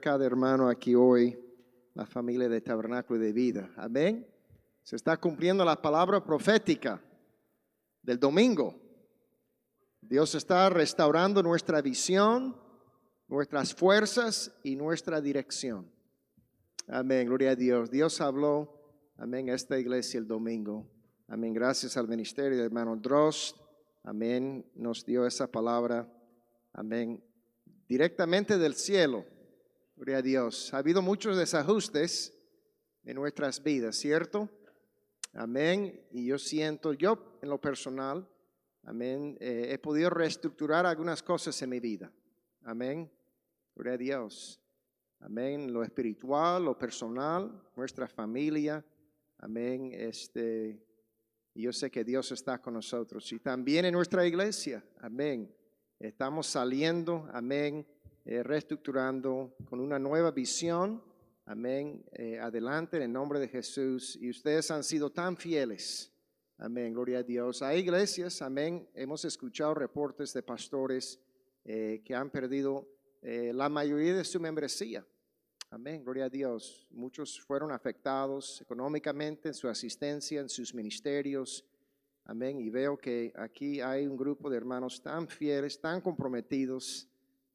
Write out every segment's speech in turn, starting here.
Cada hermano aquí hoy, la familia de Tabernáculo de Vida. Amén. Se está cumpliendo la palabra profética del domingo. Dios está restaurando nuestra visión, nuestras fuerzas y nuestra dirección. Amén. Gloria a Dios. Dios habló, amén, a esta iglesia el domingo. Amén. Gracias al ministerio del hermano Drost. Amén. Nos dio esa palabra. Amén. Directamente del cielo. Gloria a Dios. Ha habido muchos desajustes en nuestras vidas, ¿cierto? Amén. Y yo siento, yo en lo personal, amén, he podido reestructurar algunas cosas en mi vida. Amén. Gloria a Dios. Amén. Lo espiritual, lo personal, nuestra familia. Amén. Y yo sé que Dios está con nosotros. Y también en nuestra iglesia. Amén. Estamos saliendo. Amén. Reestructurando con una nueva visión, amén, adelante en el nombre de Jesús. Y ustedes han sido tan fieles, amén, gloria a Dios. Hay iglesias, amén, hemos escuchado reportes de pastores que han perdido la mayoría de su membresía, amén, gloria a Dios. Muchos fueron afectados económicamente en su asistencia, en sus ministerios, amén. Y veo que aquí hay un grupo de hermanos tan fieles, tan comprometidos.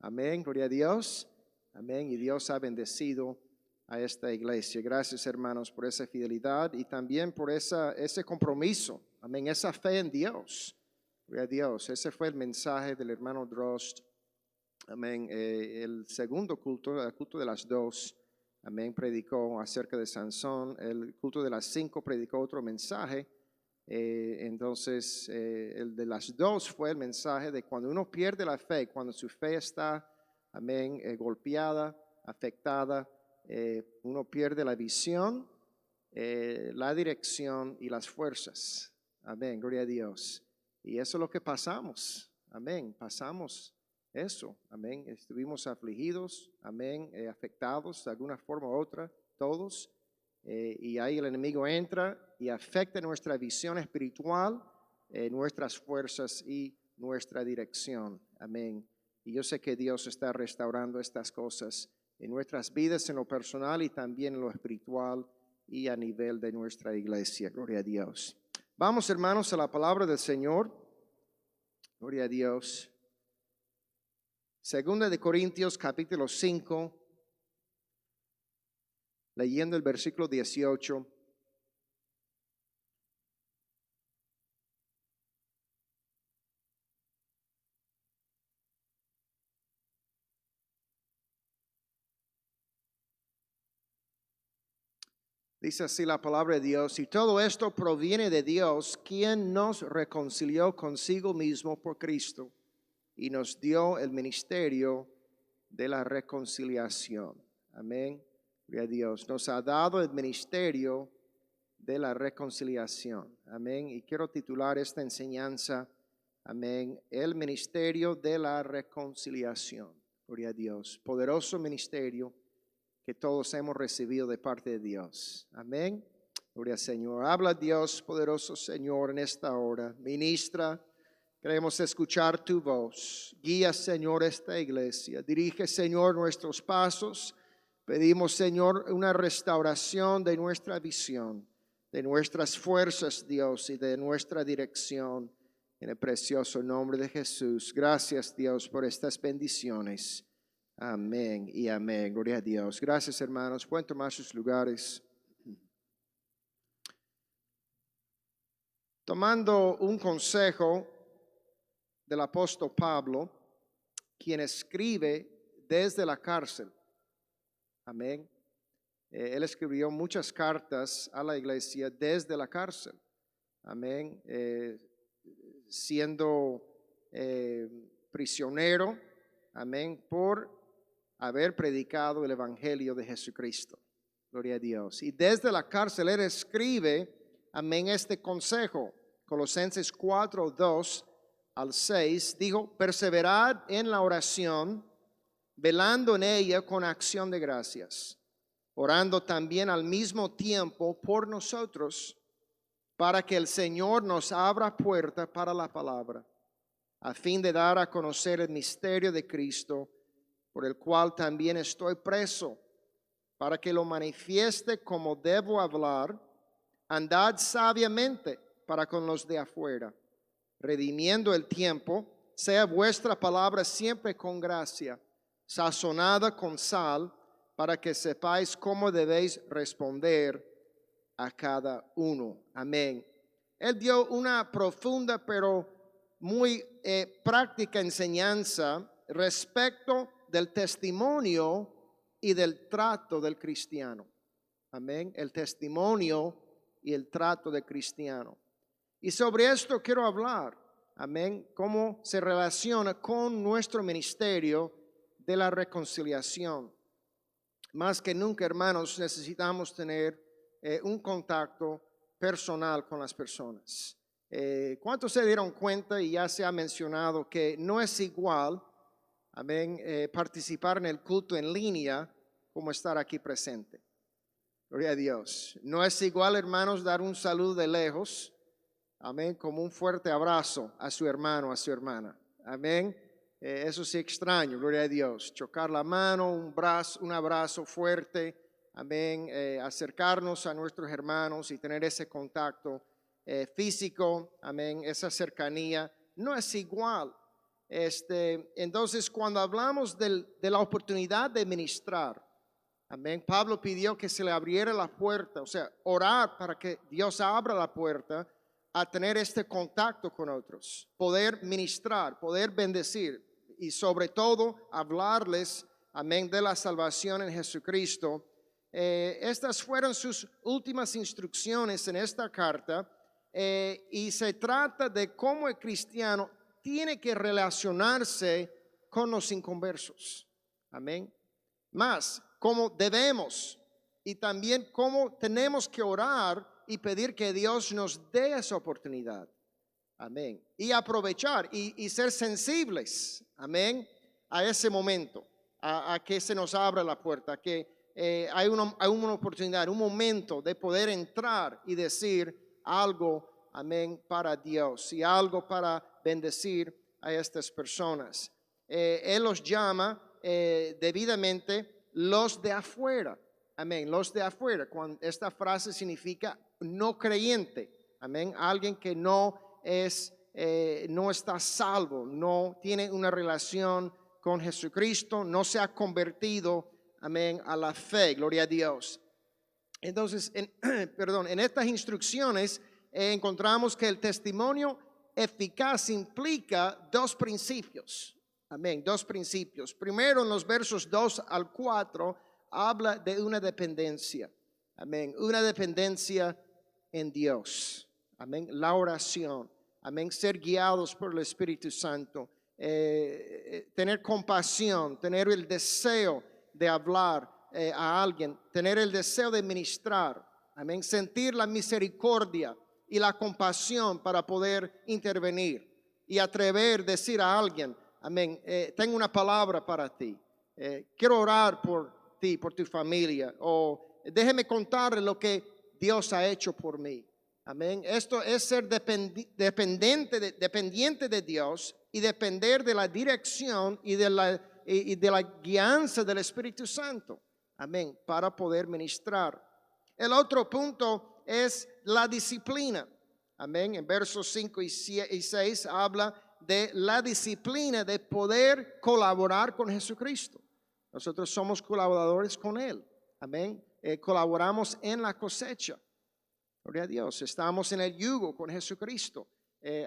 Amén, gloria a Dios. Amén, y Dios ha bendecido a esta iglesia. Gracias, hermanos, por esa fidelidad y también por ese compromiso. Amén, esa fe en Dios. Gloria a Dios. Ese fue el mensaje del hermano Drost. Amén. El segundo culto, el culto de las 2, amén, predicó acerca de Sansón. El culto de las 5 predicó otro mensaje. Entonces, el de las 2 fue el mensaje de cuando uno pierde la fe, cuando su fe está, amén, golpeada, afectada, uno pierde la visión, la dirección y las fuerzas. Amén, gloria a Dios. Y eso es lo que pasamos. Amén, pasamos eso. Amén, estuvimos afligidos, amén, afectados de alguna forma u otra, todos. Y ahí el enemigo entra y afecta nuestra visión espiritual, nuestras fuerzas y nuestra dirección. Amén. Y yo sé que Dios está restaurando estas cosas en nuestras vidas, en lo personal y también en lo espiritual y a nivel de nuestra iglesia. Gloria a Dios. Vamos, hermanos, a la palabra del Señor. Gloria a Dios. Segunda de Corintios, capítulo 5. Leyendo el versículo 18. Dice así la palabra de Dios, y todo esto proviene de Dios, quien nos reconcilió consigo mismo por Cristo y nos dio el ministerio de la reconciliación. Amén. Gloria a Dios. Nos ha dado el ministerio de la reconciliación. Amén. Y quiero titular esta enseñanza, amén, el ministerio de la reconciliación. Gloria a Dios. Poderoso ministerio que todos hemos recibido de parte de Dios. Amén. Gloria al Señor. Habla Dios, poderoso Señor, en esta hora. Ministra, queremos escuchar tu voz. Guía, Señor, esta iglesia. Dirige, Señor, nuestros pasos. Pedimos, Señor, una restauración de nuestra visión, de nuestras fuerzas, Dios, y de nuestra dirección. En el precioso nombre de Jesús. Gracias, Dios, por estas bendiciones. Amén y amén. Gloria a Dios. Gracias, hermanos. Pueden tomar sus lugares. Tomando un consejo del apóstol Pablo, quien escribe desde la cárcel. Amén. Él escribió muchas cartas a la iglesia desde la cárcel. Amén. Siendo prisionero. Amén. Por haber predicado el evangelio de Jesucristo. Gloria a Dios. Y desde la cárcel él escribe, amén, este consejo. Colosenses 4, 2 al 6, dijo, perseverad en la oración, velando en ella con acción de gracias, orando también al mismo tiempo por nosotros, para que el Señor nos abra puerta para la palabra, a fin de dar a conocer el misterio de Cristo, por el cual también estoy preso, para que lo manifieste como debo hablar. Andad sabiamente para con los de afuera, redimiendo el tiempo. Sea vuestra palabra siempre con gracia, sazonada con sal, para que sepáis cómo debéis responder a cada uno. Amén. Él dio una profunda pero muy práctica enseñanza respecto del testimonio y del trato del cristiano. Amén. El testimonio y el trato del cristiano. Y sobre esto quiero hablar. Amén. Cómo se relaciona con nuestro ministerio de la reconciliación. Más que nunca, hermanos, necesitamos tener un contacto personal con las personas. ¿Cuántos se dieron cuenta, y ya se ha mencionado, que no es igual, amén, participar en el culto en línea como estar aquí presente? Gloria a Dios. No es igual, hermanos, dar un saludo de lejos, amén, como un fuerte abrazo a su hermano, a su hermana. Amén. Eso sí extraño, gloria a Dios. Chocar la mano, un abrazo fuerte, amén. Acercarnos a nuestros hermanos y tener ese contacto físico, amén. Esa cercanía no es igual. Entonces, cuando hablamos de la oportunidad de ministrar, amén, Pablo pidió que se le abriera la puerta, o sea, orar para que Dios abra la puerta a tener este contacto con otros, poder ministrar, poder bendecir y sobre todo hablarles, amén, de la salvación en Jesucristo. Estas fueron sus últimas instrucciones en esta carta, y se trata de cómo el cristiano tiene que relacionarse con los inconversos. Amén. Más, cómo debemos y también cómo tenemos que orar y pedir que Dios nos dé esa oportunidad. Amén. Y aprovechar y ser sensibles, amén, a ese momento, a que se nos abra la puerta, que hay una oportunidad, un momento de poder entrar y decir algo, amén, para Dios y algo para bendecir a estas personas. Él los llama debidamente los de afuera. Amén, los de afuera. Cuando esta frase significa no creyente. Amén, alguien que no está salvo, no tiene una relación con Jesucristo, no se ha convertido, amén, a la fe. Gloria a Dios. Entonces, en estas instrucciones encontramos que el testimonio eficaz implica dos principios. Amén, dos principios. Primero, en los versos 2 al 4, habla de una dependencia. Amén, una dependencia en Dios. Amén, la oración. Amén, ser guiados por el Espíritu Santo. Tener compasión, tener el deseo de hablar a alguien, tener el deseo de ministrar. Amén, sentir la misericordia y la compasión para poder intervenir y atrever a decir a alguien, amén, tengo una palabra para ti, quiero orar por ti, por tu familia, o déjeme contarle lo que Dios ha hecho por mí. Amén. Esto es ser dependiente de Dios y depender de la dirección y de la guianza del Espíritu Santo. Amén. Para poder ministrar. El otro punto es la disciplina. Amén. En versos 5 y 6 habla de la disciplina de poder colaborar con Jesucristo. Nosotros somos colaboradores con Él. Amén. Colaboramos en la cosecha. Gloria a Dios. Estamos en el yugo con Jesucristo,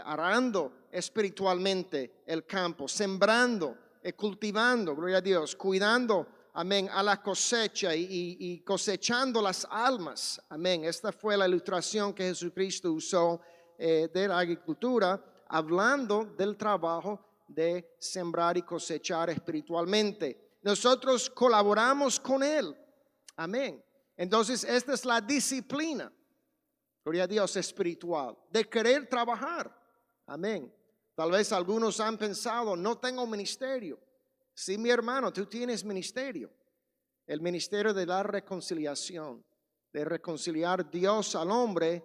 arando espiritualmente el campo, sembrando, cultivando, gloria a Dios, cuidando, amén, a la cosecha y cosechando las almas. Amén. Esta fue la ilustración que Jesucristo usó de la agricultura, hablando del trabajo de sembrar y cosechar espiritualmente. Nosotros colaboramos con Él. Amén. Entonces, esta es la disciplina. Gloria a Dios, espiritual, de querer trabajar. Amén. Tal vez algunos han pensado, no tengo ministerio. Sí, mi hermano, tú tienes ministerio. El ministerio de la reconciliación, de reconciliar Dios al hombre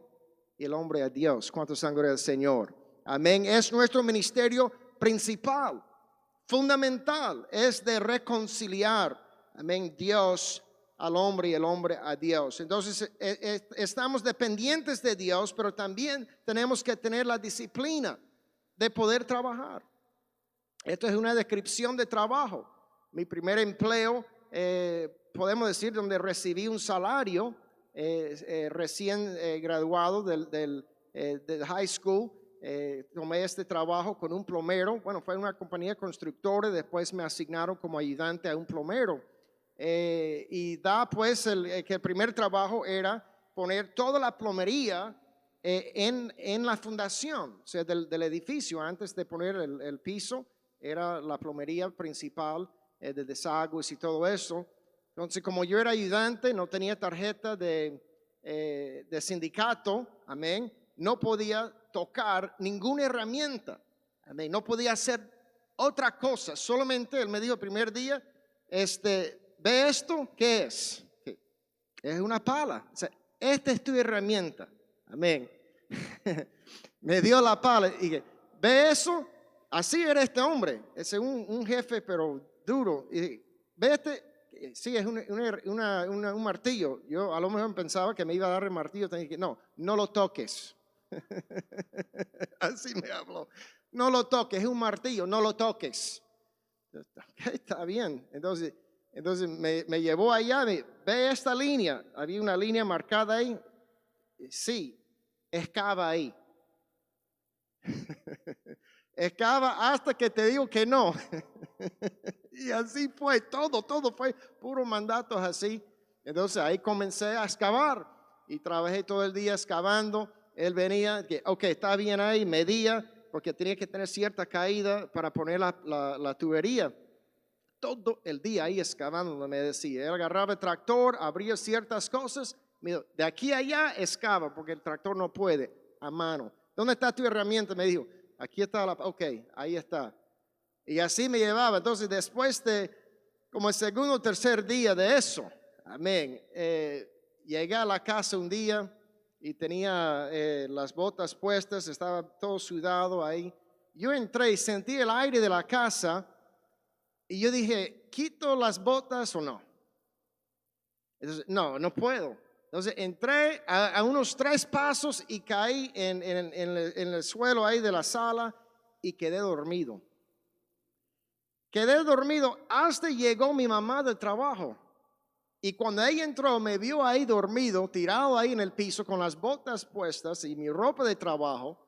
y el hombre a Dios. ¿Cuántos han gloria al Señor? Amén. Es nuestro ministerio principal, fundamental, es de reconciliar, amén, Dios al hombre y el hombre a Dios. Entonces estamos dependientes de Dios, pero también tenemos que tener la disciplina de poder trabajar. Esto es una descripción de trabajo. Mi primer empleo, podemos decir, donde recibí un salario recién graduado del high school. Tomé este trabajo con un plomero. Bueno, fue una compañía constructora. Después me asignaron como ayudante a un plomero. Y da pues que el primer trabajo era poner toda la plomería en la fundación, o sea, del edificio. Antes de poner el piso, era la plomería principal de desagües y todo eso. Entonces, como yo era ayudante, no tenía tarjeta de sindicato, amén, no podía tocar ninguna herramienta, amén, no podía hacer otra cosa. Solamente él me dijo el primer día, ¿ve esto? ¿Qué es? Es una pala. O sea, esta es tu herramienta. Amén. Me dio la pala y dije, ¿ve eso? Así era este hombre. Es un jefe, pero duro. Y dije, ¿ve este? Sí, es un martillo. Yo a lo mejor pensaba que me iba a dar el martillo. Tenía que, no lo toques. Así me habló. No lo toques, es un martillo, no lo toques. Está bien. Entonces me llevó allá, ve esta línea, había una línea marcada ahí, sí, excava ahí. Excava hasta que te digo que no. Y así fue, todo fue puro mandatos así. Entonces ahí comencé a excavar y trabajé todo el día excavando. Él venía, ok, está bien ahí, medía, porque tenía que tener cierta caída para poner la tubería. Todo el día ahí excavando, me decía. Él agarraba el tractor, abría ciertas cosas. Me dijo, de aquí a allá excava, porque el tractor no puede, a mano. ¿Dónde está tu herramienta? Me dijo, aquí está ok, ahí está. Y así me llevaba. Entonces, después de como el segundo o tercer día de eso, amén, llegué a la casa un día y tenía las botas puestas, estaba todo sudado ahí. Yo entré y sentí el aire de la casa. Y yo dije, ¿quito las botas o no? Entonces, no puedo. Entonces entré a unos 3 pasos y caí en el suelo ahí de la sala y quedé dormido. Quedé dormido hasta llegó mi mamá del trabajo. Y cuando ella entró, me vio ahí dormido, tirado ahí en el piso con las botas puestas y mi ropa de trabajo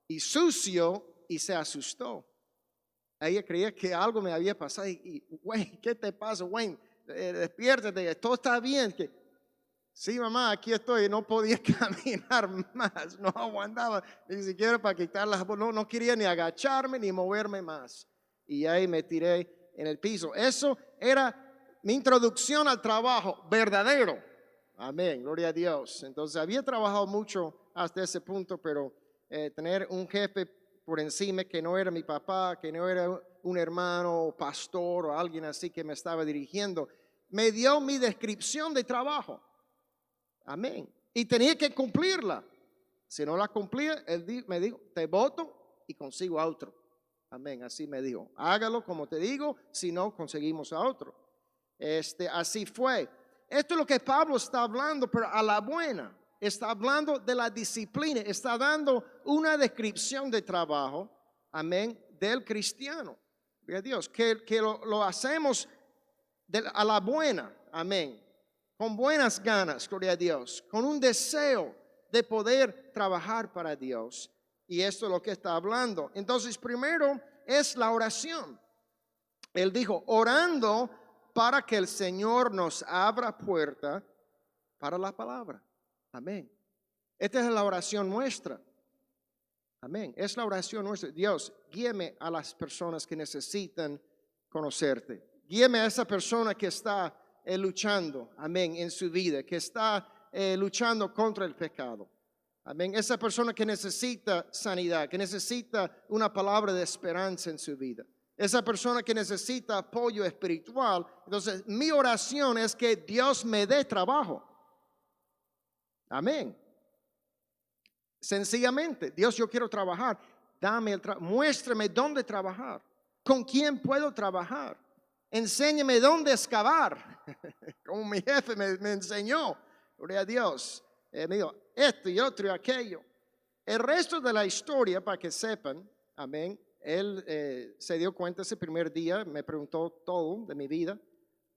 y sucio, y se asustó. Ella creía que algo me había pasado y Wayne, ¿qué te pasa, Wayne? Despiértate, todo está bien. Sí, mamá, aquí estoy. No podía caminar más, no aguantaba ni siquiera para quitar las botas. No quería ni agacharme ni moverme más. Y ahí me tiré en el piso. Eso era mi introducción al trabajo verdadero. Amén, gloria a Dios. Entonces había trabajado mucho hasta ese punto, pero tener un jefe por encima que no era mi papá, que no era un hermano, pastor o alguien así que me estaba dirigiendo, me dio mi descripción de trabajo. Amén. Y tenía que cumplirla. Si no la cumplía, él me dijo, te voto y consigo a otro. Amén, así me dijo. Hágalo como te digo, si no, conseguimos a otro. Así fue. Esto es lo que Pablo está hablando, pero a la buena. Está hablando de la disciplina, está dando una descripción de trabajo, amén, del cristiano, de Dios, que lo hacemos a la buena, amén, con buenas ganas, gloria a Dios, con un deseo de poder trabajar para Dios. Y esto es lo que está hablando. Entonces, primero es la oración. Él dijo, orando para que el Señor nos abra puerta para la palabra. Amén. Esta es la oración nuestra. Amén. Es la oración nuestra. Dios, guíame a las personas que necesitan conocerte. Guíame a esa persona que está luchando, amén, en su vida, que está luchando contra el pecado. Amén. Esa persona que necesita sanidad, que necesita una palabra de esperanza en su vida. Esa persona que necesita apoyo espiritual. Entonces, mi oración es que Dios me dé trabajo. Amén. Sencillamente, Dios, yo quiero trabajar. Muéstrame dónde trabajar. ¿Con quién puedo trabajar? Enséñame dónde excavar. Como mi jefe me enseñó. Gloria a Dios. Me dijo, esto y otro y aquello. El resto de la historia, para que sepan, amén, él se dio cuenta ese primer día, me preguntó todo de mi vida.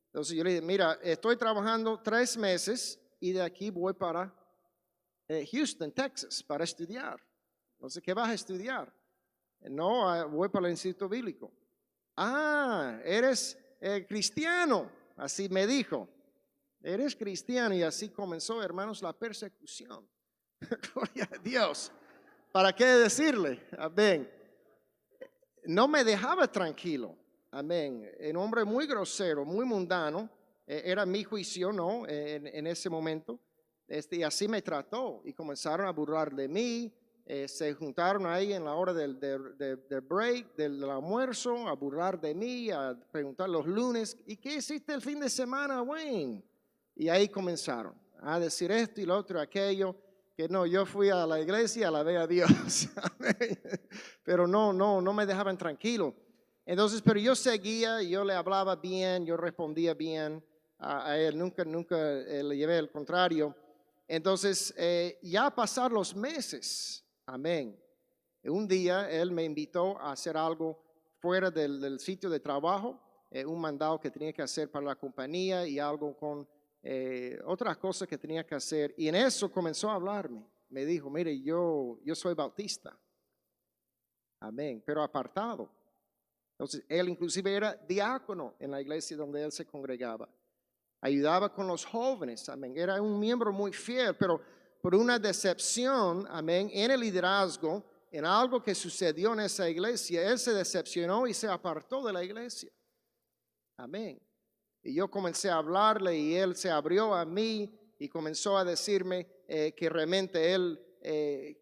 Entonces yo le dije, mira, estoy trabajando 3 meses y de aquí voy para Houston, Texas, para estudiar. Entonces, ¿qué vas a estudiar? No, voy para el Instituto Bíblico. Ah, eres cristiano, así me dijo. Eres cristiano y así comenzó, hermanos, la persecución. Gloria a Dios. ¿Para qué decirle? Amén. No me dejaba tranquilo. Amén. Un hombre muy grosero, muy mundano. Era mi juicio, ¿no? En ese momento. Y así me trató. Y comenzaron a burlar de mí. Se juntaron ahí en la hora del break, del almuerzo, a burlar de mí, a preguntar los lunes, ¿y qué hiciste el fin de semana, Wayne? Y ahí comenzaron a decir esto y lo otro, aquello, que no, yo fui a la iglesia, alabé a Dios, pero no me dejaban tranquilo. Entonces, pero yo seguía, yo le hablaba bien, yo respondía bien a él, nunca le llevé el contrario. Entonces, ya pasar los meses, amén. Un día él me invitó a hacer algo fuera del sitio de trabajo, un mandado que tenía que hacer para la compañía y algo con otras cosas que tenía que hacer. Y en eso comenzó a hablarme. Me dijo, mire, yo soy bautista. Amén, pero apartado. Entonces, él inclusive era diácono en la iglesia donde él se congregaba. Ayudaba con los jóvenes, amén. Era un miembro muy fiel, pero por una decepción, amén, en el liderazgo, en algo que sucedió en esa iglesia, él se decepcionó y se apartó de la iglesia. Amén. Y yo comencé a hablarle y él se abrió a mí y comenzó a decirme que realmente él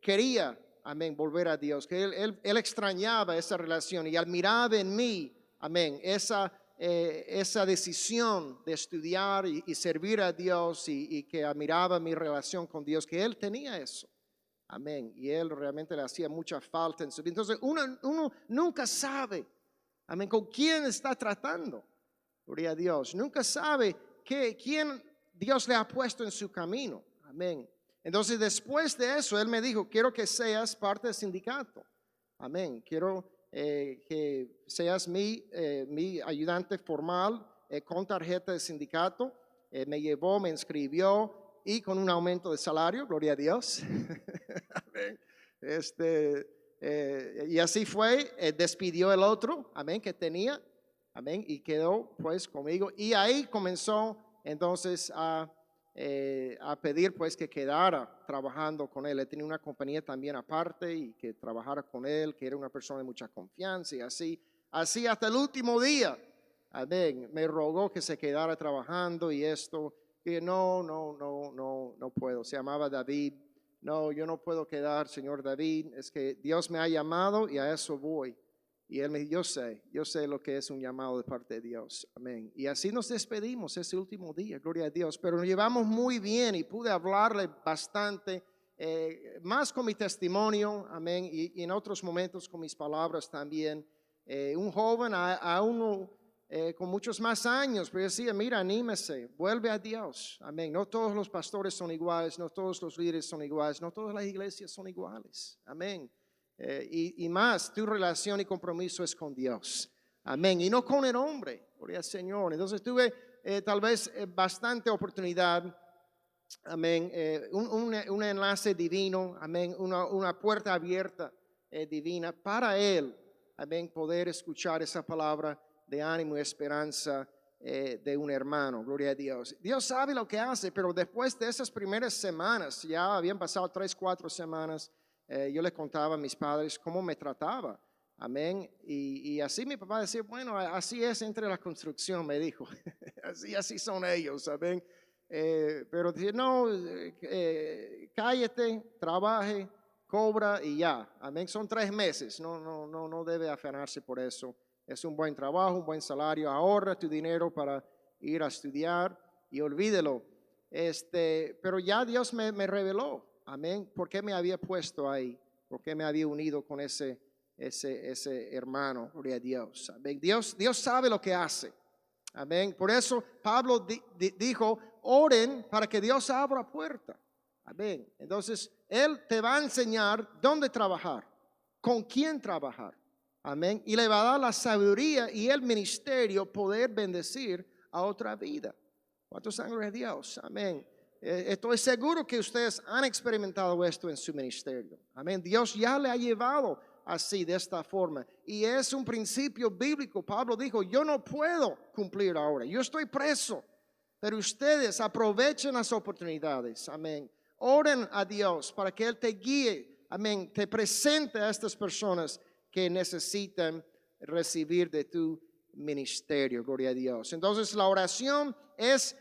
quería, amén, volver a Dios, que él extrañaba esa relación y admiraba en mí, amén, esa decisión de estudiar y servir a Dios y que admiraba mi relación con Dios, que él tenía eso. Amén. Y él realmente le hacía mucha falta en su vida. Entonces uno nunca sabe, amén, con quién está tratando. Gloria a Dios. Nunca sabe quién Dios le ha puesto en su camino. Amén. Entonces después de eso, él me dijo, quiero que seas parte del sindicato. Amén. Quiero que seas mi ayudante formal con tarjeta de sindicato. Me llevó, me inscribió y con un aumento de salario. Gloria a Dios. Amén. Y así fue. Despidió el otro. Amén. Que tenía. Amén. Y quedó pues conmigo. Y ahí comenzó entonces a pedir pues que quedara trabajando con él. Él tenía una compañía también aparte y que trabajara con él, que era una persona de mucha confianza y así hasta el último día. Amén. Me rogó que se quedara trabajando y esto. Y no puedo. Se llamaba David. No, yo no puedo quedar, señor David. Es que Dios me ha llamado y a eso voy. Y él me dijo, yo sé lo que es un llamado de parte de Dios. Amén. Y así nos despedimos ese último día, gloria a Dios. Pero nos llevamos muy bien y pude hablarle bastante, más con mi testimonio, amén. Y en otros momentos con mis palabras también. Un joven a uno con muchos más años, pero decía, mira, anímese, vuelve a Dios. Amén. No todos los pastores son iguales, no todos los líderes son iguales, no todas las iglesias son iguales. Amén. Y más, tu relación y compromiso es con Dios. Amén. Y no con el hombre. Gloria al Señor. Entonces tuve tal vez bastante oportunidad. Amén. Un enlace divino. Amén. Una puerta abierta divina para él. Amén. Poder escuchar esa palabra de ánimo y esperanza de un hermano. Gloria a Dios. Dios sabe lo que hace, pero después de esas primeras semanas, ya habían pasado 3, 4 semanas. Yo les contaba a mis padres cómo me trataba. Amén. Y así mi papá decía, bueno, así es entre la construcción, me dijo. así son ellos, amén. Pero decía, no, cállate, trabaje, cobra y ya. Amén. Son 3 meses. No debe afanarse por eso. Es un buen trabajo, un buen salario. Ahorra tu dinero para ir a estudiar y olvídelo. Pero ya Dios me reveló. Amén. ¿Por qué me había puesto ahí? ¿Por qué me había unido con ese ese hermano, gloria a Dios. Amén. Dios sabe lo que hace. Amén. Por eso Pablo dijo, oren para que Dios abra puerta. Amén. Entonces, Él te va a enseñar dónde trabajar, con quién trabajar. Amén. Y le va a dar la sabiduría y el ministerio poder bendecir a otra vida. ¿Cuántos ángeles de Dios? Amén. Estoy seguro que ustedes han experimentado esto en su ministerio. Amén. Dios ya le ha llevado así, de esta forma. Y es un principio bíblico. Pablo dijo, yo no puedo cumplir ahora. Yo estoy preso. Pero ustedes aprovechen las oportunidades. Amén. Oren a Dios para que Él te guíe. Amén. Te presente a estas personas que necesitan recibir de tu ministerio. Gloria a Dios. Entonces la oración es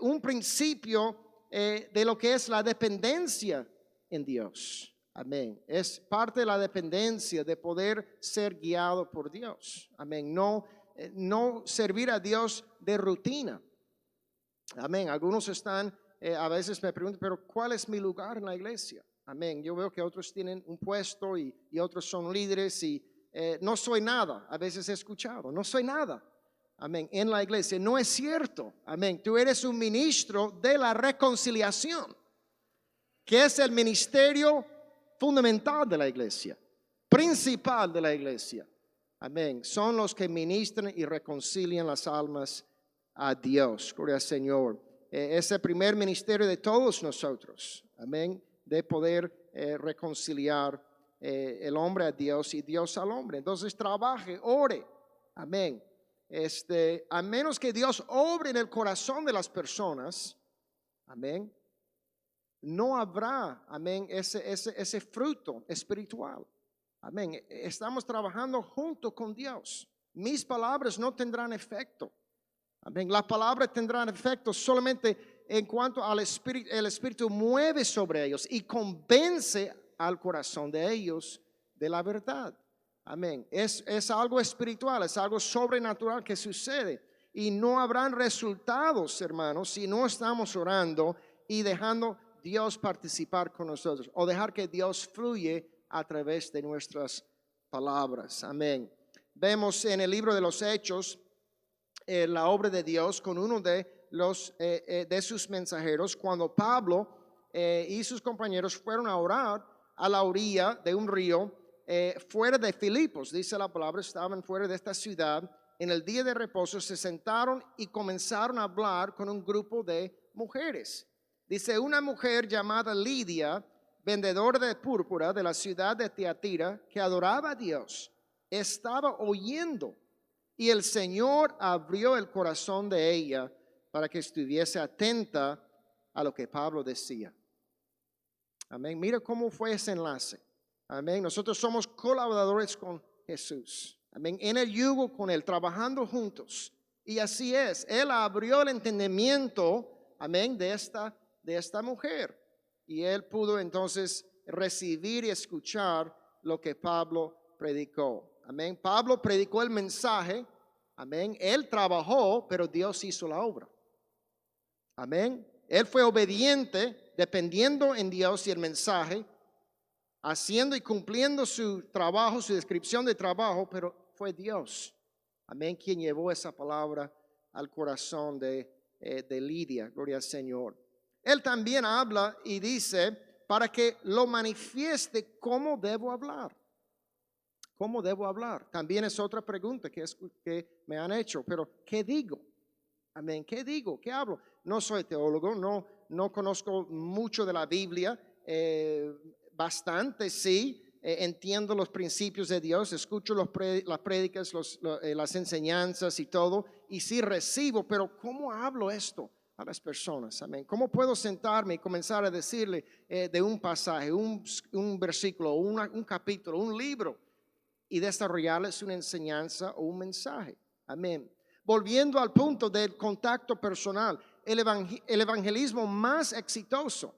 un principio de lo que es la dependencia en Dios. Amén. Es parte de la dependencia de poder ser guiado por Dios. Amén. No servir a Dios de rutina. Amén. Algunos están, a veces me preguntan, pero ¿cuál es mi lugar en la iglesia? Amén. Yo veo que otros tienen un puesto y otros son líderes y no soy nada. A veces he escuchado, no soy nada. Amén. En la iglesia. No es cierto. Amén. Tú eres un ministro de la reconciliación, que es el ministerio fundamental de la iglesia, principal de la iglesia. Amén. Son los que ministran y reconcilian las almas a Dios. Gloria al Señor. Es el primer ministerio de todos nosotros. Amén. De poder reconciliar el hombre a Dios y Dios al hombre. Entonces trabaje, ore. Amén. A menos que Dios obre en el corazón de las personas, amén, no habrá, amén, ese fruto espiritual. Amén. Estamos trabajando junto con Dios. Mis palabras no tendrán efecto. Amén. Las palabras tendrán efecto solamente en cuanto al Espíritu. El Espíritu mueve sobre ellos y convence al corazón de ellos de la verdad. Amén. Es algo espiritual, es algo sobrenatural que sucede. Y no habrán resultados, hermanos, si no estamos orando y dejando Dios participar con nosotros, o dejar que Dios fluye a través de nuestras palabras. Amén. Vemos en el libro de los Hechos la obra de Dios con uno de sus mensajeros, cuando Pablo y sus compañeros fueron a orar a la orilla de un río fuera de Filipos. Dice la palabra, estaban fuera de esta ciudad. En el día de reposo se sentaron y comenzaron a hablar con un grupo de mujeres. Dice, una mujer llamada Lidia, vendedora de púrpura de la ciudad de Tiatira, que adoraba a Dios, estaba oyendo, y el Señor abrió el corazón de ella para que estuviese atenta a lo que Pablo decía. Amén. Mira cómo fue ese enlace. Amén. Nosotros somos colaboradores con Jesús. Amén. En el yugo con Él, trabajando juntos. Y así es. Él abrió el entendimiento, amén, de esta mujer. Y él pudo entonces recibir y escuchar lo que Pablo predicó. Amén. Pablo predicó el mensaje. Amén. Él trabajó, pero Dios hizo la obra. Amén. Él fue obediente, dependiendo en Dios y el mensaje, haciendo y cumpliendo su trabajo, su descripción de trabajo, pero fue Dios. Amén. Quien llevó esa palabra al corazón de Lidia. Gloria al Señor. Él también habla y dice, para que lo manifieste, ¿cómo debo hablar? ¿Cómo debo hablar? También es otra pregunta que me han hecho, pero ¿qué digo? Amén, ¿qué digo? ¿Qué hablo? No soy teólogo, no conozco mucho de la Biblia, bastante sí, entiendo los principios de Dios, escucho las prédicas, las enseñanzas y todo, y sí recibo, pero ¿cómo hablo esto a las personas? Amén. ¿Cómo puedo sentarme y comenzar a decirle de un pasaje, un versículo, un capítulo, un libro, y desarrollarles una enseñanza o un mensaje? Amén. Volviendo al punto del contacto personal, el evangelismo más exitoso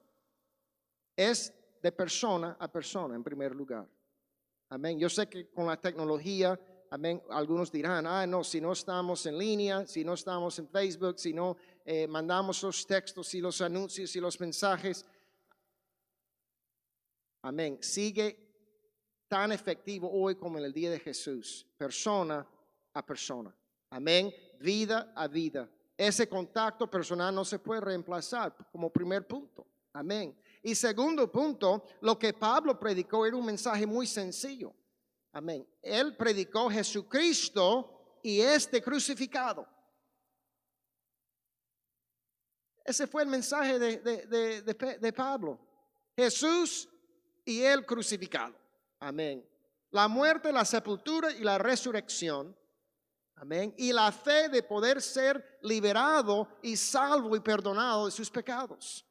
es de persona a persona en primer lugar. Amén. Yo sé que con la tecnología, amén, algunos dirán, no, si no estamos en línea, si no estamos en Facebook, si no mandamos los textos y los anuncios y los mensajes. Amén. Sigue tan efectivo hoy como en el día de Jesús, persona a persona. Amén, vida a vida. Ese contacto personal no se puede reemplazar como primer punto. Amén. Y segundo punto, lo que Pablo predicó era un mensaje muy sencillo. Amén. Él predicó Jesucristo y crucificado. Ese fue el mensaje de Pablo. Jesús y él crucificado. Amén. La muerte, la sepultura y la resurrección. Amén. Y la fe de poder ser liberado y salvo y perdonado de sus pecados.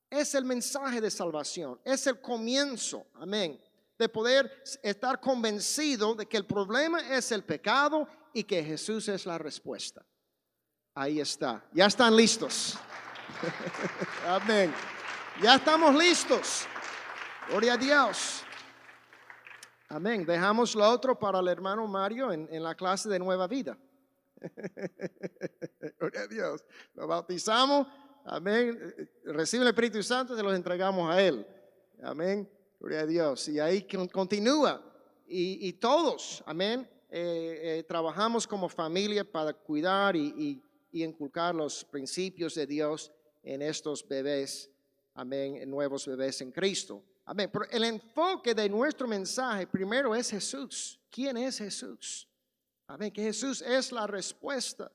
Es el mensaje de salvación. Es el comienzo. Amén. De poder estar convencido de que el problema es el pecado y que Jesús es la respuesta. Ahí está. Ya están listos. Amén. Ya estamos listos. Gloria a Dios. Amén. Dejamos lo otro para el hermano Mario en la clase de Nueva Vida. Gloria a Dios. Lo bautizamos. Amén. Recibe el Espíritu Santo y se los entregamos a Él. Amén. Gloria a Dios. Y ahí continúa. Y todos, amén, trabajamos como familia para cuidar y inculcar los principios de Dios en estos bebés, amén, nuevos bebés en Cristo. Amén. Pero el enfoque de nuestro mensaje primero es Jesús. ¿Quién es Jesús? Amén. Que Jesús es la respuesta.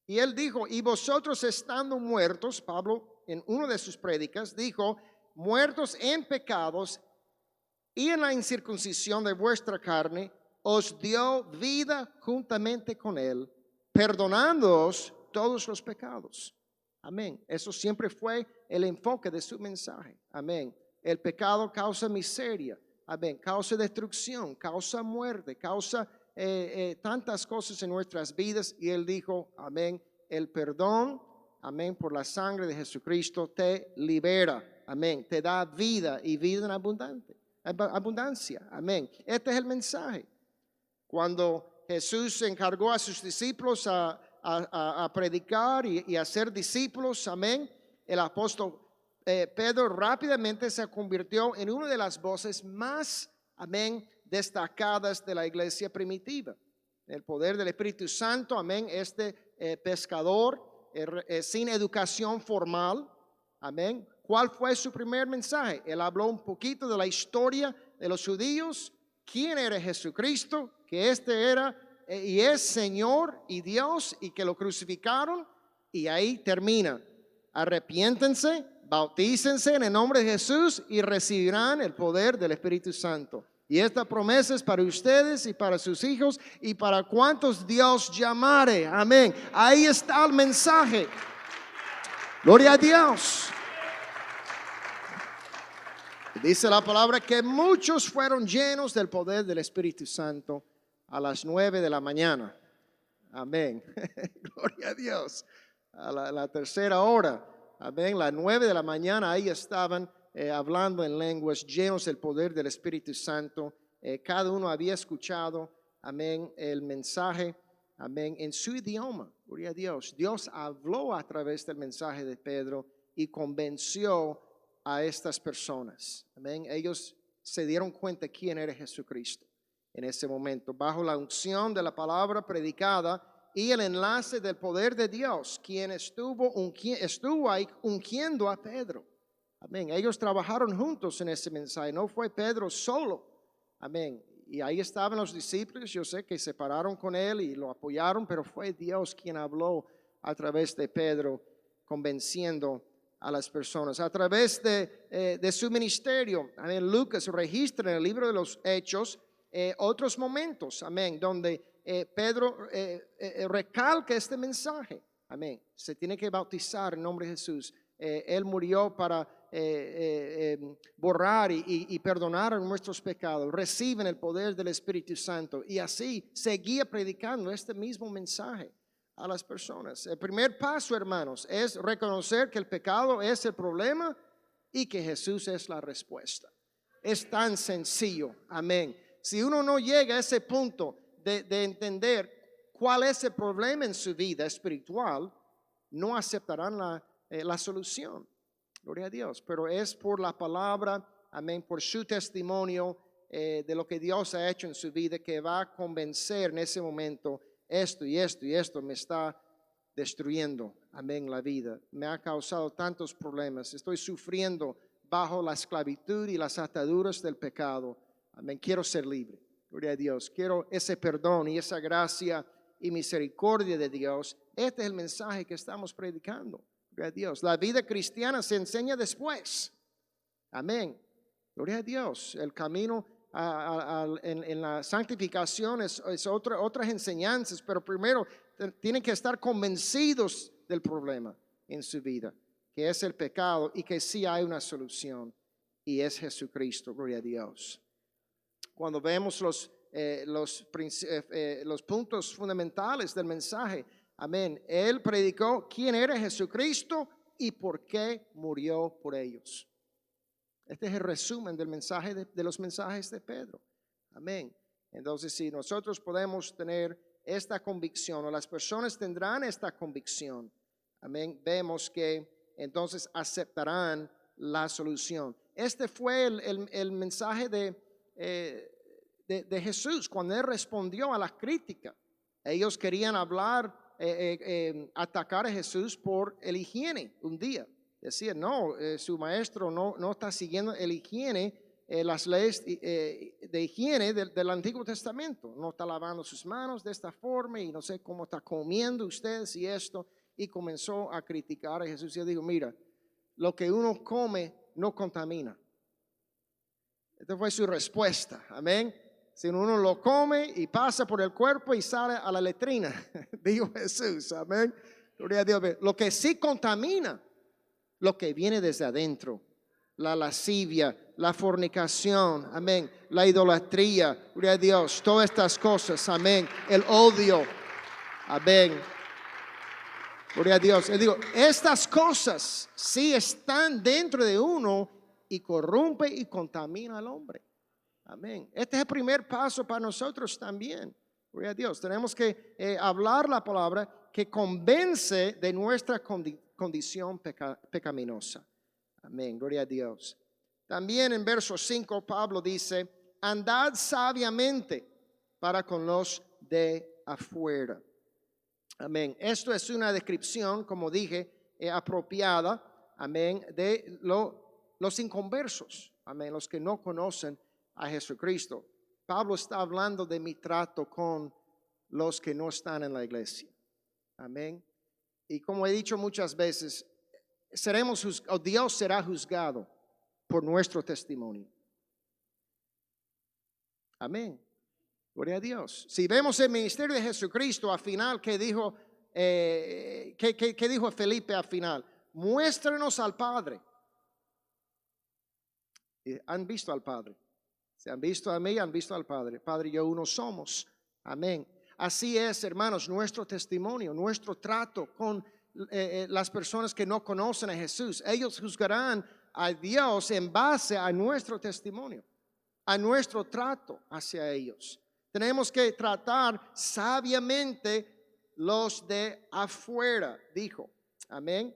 Y él dijo, y vosotros estando muertos, Pablo en una de sus prédicas dijo, muertos en pecados y en la incircuncisión de vuestra carne, os dio vida juntamente con él, perdonándoos todos los pecados. Amén. Eso siempre fue el enfoque de su mensaje. Amén. El pecado causa miseria. Amén. Causa destrucción, causa muerte, causa tantas cosas en nuestras vidas. Y él dijo, amén, el perdón, amén, por la sangre de Jesucristo te libera. Amén. Te da vida y vida en abundancia. Amén. Este es el mensaje. Cuando Jesús encargó a sus discípulos a predicar y a ser discípulos, amén, el apóstol Pedro rápidamente se convirtió en una de las voces más, amén, destacadas de la iglesia primitiva. El poder del Espíritu Santo, amén, pescador sin educación formal, amén. ¿Cuál fue su primer mensaje? Él habló un poquito de la historia de los judíos, quién era Jesucristo, que era y es Señor y Dios y que lo crucificaron, y ahí termina. Arrepiéntense, bautícense en el nombre de Jesús y recibirán el poder del Espíritu Santo. Y esta promesa es para ustedes y para sus hijos y para cuantos Dios llamare. Amén. Ahí está el mensaje. Gloria a Dios. Dice la palabra que muchos fueron llenos del poder del Espíritu Santo a las 9 de la mañana. Amén. Gloria a Dios. A la tercera hora. Amén. Las 9 de la mañana ahí estaban hablando en lenguas, llenos del poder del Espíritu Santo. Cada uno había escuchado, amén, el mensaje, amén, en su idioma. Gloria a Dios. Dios habló a través del mensaje de Pedro y convenció a estas personas. Amén. Ellos se dieron cuenta quién era Jesucristo en ese momento, bajo la unción de la palabra predicada y el enlace del poder de Dios, quien estuvo ahí ungiendo a Pedro. Amén. Ellos trabajaron juntos en ese mensaje, no fue Pedro solo. Amén. Y ahí estaban los discípulos, yo sé que se pararon con él y lo apoyaron, pero fue Dios quien habló a través de Pedro, convenciendo a las personas. A través de su ministerio, amén, Lucas registra en el libro de los Hechos otros momentos, amén, donde Pedro recalca este mensaje. Amén. Se tiene que bautizar en nombre de Jesús. Él murió para borrar y perdonar nuestros pecados. Reciben el poder del Espíritu Santo. Y así seguía predicando este mismo mensaje a las personas. El primer paso, hermanos, es reconocer que el pecado es el problema y que Jesús es la respuesta. Es tan sencillo. Amén. Si uno no llega a ese punto de entender cuál es el problema en su vida espiritual, no aceptarán la solución. Gloria a Dios. Pero es por la palabra, amén, por su testimonio, de lo que Dios ha hecho en su vida, que va a convencer en ese momento, esto y esto y esto me está destruyendo, amén, la vida. Me ha causado tantos problemas. Estoy sufriendo bajo la esclavitud y las ataduras del pecado. Amén, quiero ser libre. Gloria a Dios. Quiero ese perdón y esa gracia y misericordia de Dios. Este es el mensaje que estamos predicando. Gloria a Dios. La vida cristiana se enseña después. Amén. Gloria a Dios. El camino en la santificación es otras enseñanzas, pero primero tienen que estar convencidos del problema en su vida, que es el pecado y que sí hay una solución, y es Jesucristo. Gloria a Dios. Cuando vemos los puntos fundamentales del mensaje, amén, Él predicó quién era Jesucristo y por qué murió por ellos. Este es el resumen del mensaje de los mensajes de Pedro. Amén. Entonces, si nosotros podemos tener esta convicción, o las personas tendrán esta convicción, amén, vemos que entonces aceptarán la solución. Este fue el mensaje de Jesús cuando Él respondió a la crítica. Ellos querían atacar a Jesús por el higiene un día. Decían, no, su maestro no está siguiendo el higiene, las leyes de higiene del Antiguo Testamento. No está lavando sus manos de esta forma y no sé cómo está comiendo ustedes y esto. Y comenzó a criticar a Jesús. Y él dijo, mira, lo que uno come no contamina. Esta fue su respuesta. Amén. Si uno lo come y pasa por el cuerpo y sale a la letrina, dijo Jesús. Amén. Gloria a Dios. Lo que sí contamina, lo que viene desde adentro, la lascivia, la fornicación, amén, la idolatría, gloria a Dios, todas estas cosas, amén, el odio, amén, gloria a Dios. Yo digo, estas cosas sí están dentro de uno y corrompe y contamina al hombre, amén. Este es el primer paso para nosotros también, gloria a Dios. Tenemos que hablar la palabra que convence de nuestra condición pecaminosa. Amén, gloria a Dios. También en verso 5 Pablo dice, andad sabiamente para con los de afuera. Amén. Esto es una descripción, como dije, apropiada, amén, de los inconversos, amén, los que no conocen a Jesucristo. Pablo está hablando de mi trato con los que no están en la iglesia. Amén. Y como he dicho muchas veces, Dios será juzgado por nuestro testimonio. Amén. Gloria a Dios. Si vemos el ministerio de Jesucristo al final, ¿qué dijo Felipe al final? Muéstranos al Padre. Han visto al Padre. Se han visto a mí, han visto al Padre. Padre y yo uno somos. Amén. Así es, hermanos, nuestro testimonio, nuestro trato con las personas que no conocen a Jesús. Ellos juzgarán a Dios en base a nuestro testimonio, a nuestro trato hacia ellos. Tenemos que tratar sabiamente los de afuera, dijo. Amén.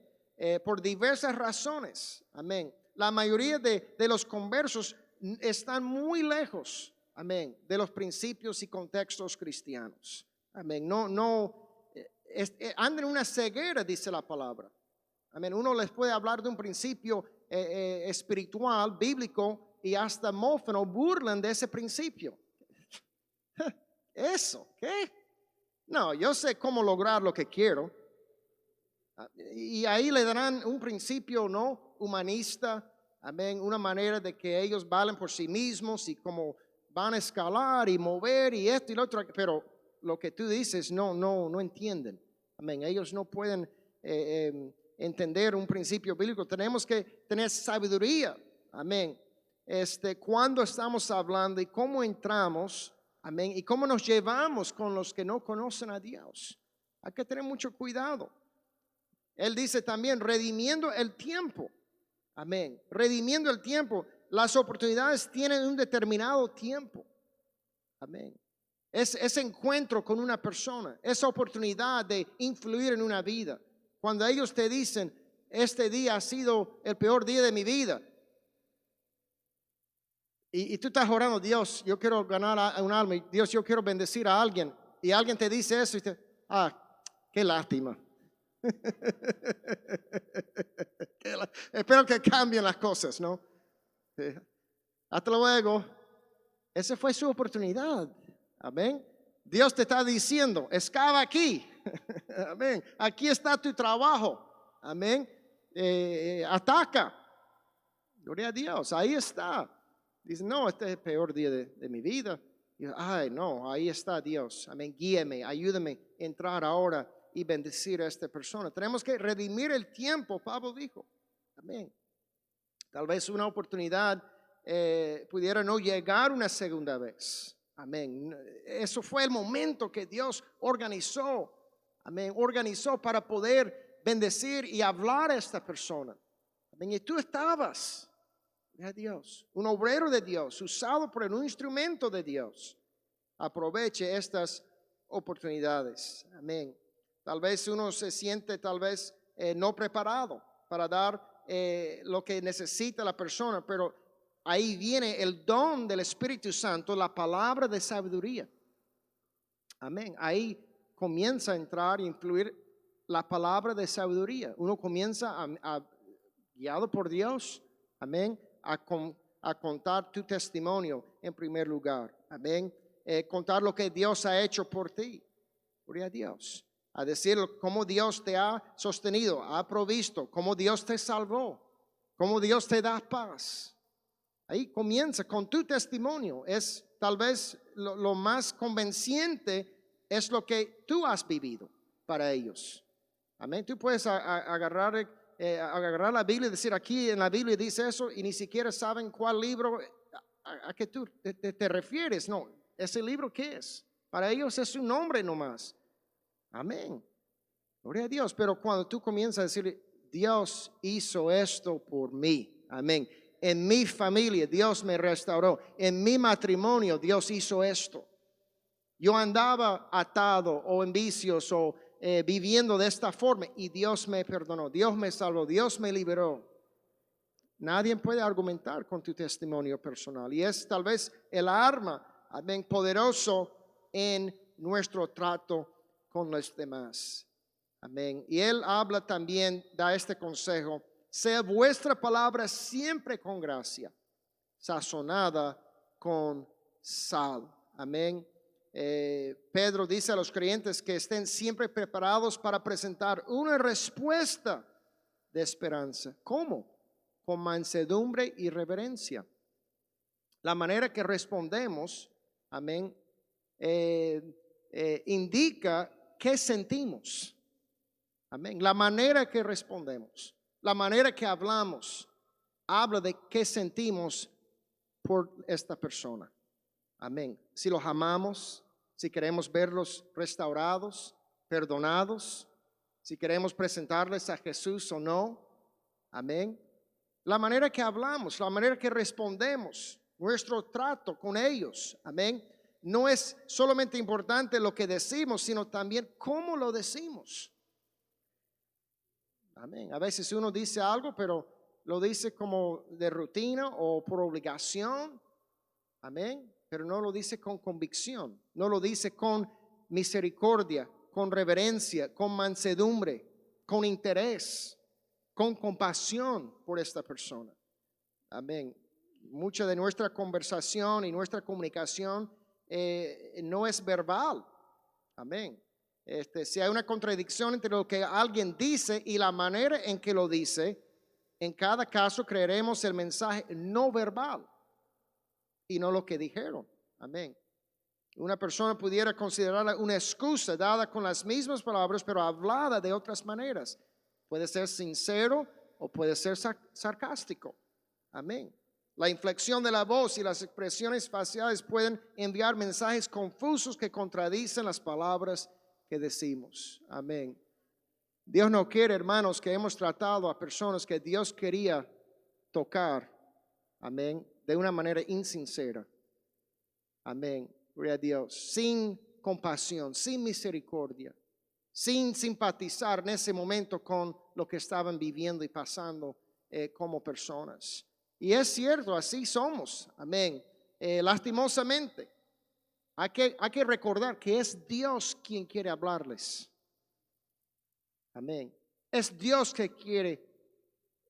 Por diversas razones. Amén. La mayoría de los conversos están muy lejos, amén, de los principios y contextos cristianos. Amén. Andan en una ceguera, dice la palabra. Amén. Uno les puede hablar de un principio espiritual, bíblico, y hasta mofan o burlan de ese principio. ¿Eso? ¿Qué? No, yo sé cómo lograr lo que quiero. Y ahí le darán un principio, ¿no? Humanista. Amén, una manera de que ellos valen por sí mismos y cómo van a escalar y mover y esto y lo otro, pero lo que tú dices no entienden. Amén, ellos no pueden entender un principio bíblico. Tenemos que tener sabiduría. Amén. Cuando estamos hablando y cómo entramos, amén, y cómo nos llevamos con los que no conocen a Dios. Hay que tener mucho cuidado. Él dice también redimiendo el tiempo. Amén. Redimiendo el tiempo. Las oportunidades tienen un determinado tiempo. Amén. Ese encuentro con una persona, esa oportunidad de influir en una vida. Cuando ellos te dicen, este día ha sido el peor día de mi vida. Y tú estás orando, Dios, yo quiero ganar a un alma, y Dios, yo quiero bendecir a alguien, y alguien te dice eso, y te, qué lástima. Espero que cambien las cosas, ¿no? Hasta luego. Esa fue su oportunidad. Amén. Dios te está diciendo, excava aquí. Amén. Aquí está tu trabajo. Amén. Ataca. Gloria a Dios. Ahí está. Dice, no, este es el peor día de mi vida. Y, ay, no, ahí está Dios. Amén. Guíame, ayúdame a entrar ahora y bendecir a esta persona. Tenemos que redimir el tiempo, Pablo dijo. Amén. Tal vez una oportunidad pudiera no llegar una segunda vez. Amén. Eso fue el momento que Dios organizó. Amén. Organizó para poder bendecir y hablar a esta persona. Amén. Y tú estabas, a Dios, un obrero de Dios, usado por un instrumento de Dios. Aproveche estas oportunidades. Amén. Tal vez uno se siente no preparado para dar lo que necesita la persona, pero ahí viene el don del Espíritu Santo, la palabra de sabiduría. Amén. Ahí comienza a entrar y influir la palabra de sabiduría. Uno comienza guiado por Dios, amén, a contar tu testimonio en primer lugar. Amén. Contar lo que Dios ha hecho por ti. Gloria a Dios. A decir cómo Dios te ha sostenido, ha provisto, cómo Dios te salvó, cómo Dios te da paz. Ahí comienza con tu testimonio. Es tal vez lo más convenciente es lo que tú has vivido para ellos. Amén. Tú puedes agarrar la Biblia y decir aquí en la Biblia dice eso y ni siquiera saben cuál libro a que tú te refieres. No, ese libro ¿qué es? Para ellos es un nombre nomás. Amén. Gloria a Dios. Pero cuando tú comienzas a decir, Dios hizo esto por mí. Amén. En mi familia Dios me restauró. En mi matrimonio Dios hizo esto. Yo andaba atado o en vicios o viviendo de esta forma y Dios me perdonó. Dios me salvó. Dios me liberó. Nadie puede argumentar con tu testimonio personal. Y es tal vez el arma, amén, poderoso en nuestro trato con los demás. Amén. Y él habla también, da este consejo: sea vuestra palabra siempre con gracia, sazonada con sal. Amén. Pedro dice a los creyentes que estén siempre preparados para presentar una respuesta de esperanza. ¿Cómo? Con mansedumbre y reverencia. La manera que respondemos, amén, indica qué sentimos. Amén. La manera que respondemos, la manera que hablamos, habla de qué sentimos por esta persona. Amén. Si los amamos, si queremos verlos restaurados, perdonados, si queremos presentarles a Jesús o no. Amén. La manera que hablamos, la manera que respondemos, nuestro trato con ellos. Amén. No es solamente importante lo que decimos, sino también cómo lo decimos. Amén. A veces uno dice algo, pero lo dice como de rutina o por obligación. Amén. Pero no lo dice con convicción. No lo dice con misericordia, con reverencia, con mansedumbre, con interés, con compasión por esta persona. Amén. Mucha de nuestra conversación y nuestra comunicación no es verbal. Amén. Si hay una contradicción entre lo que alguien dice y la manera en que lo dice, en cada caso creeremos el mensaje no verbal y no lo que dijeron. Amén. Una persona pudiera considerarla una excusa dada con las mismas palabras, pero hablada de otras maneras. Puede ser sincero o puede ser sarcástico. Amén. La inflexión de la voz y las expresiones faciales pueden enviar mensajes confusos que contradicen las palabras que decimos. Amén. Dios no quiere, hermanos, que hemos tratado a personas que Dios quería tocar. Amén. De una manera insincera. Amén. Gloria a Dios. Sin compasión, sin misericordia, sin simpatizar en ese momento con lo que estaban viviendo y pasando como personas. Y es cierto, así somos. Amén. Lastimosamente, hay que recordar que es Dios quien quiere hablarles. Amén. Es Dios que quiere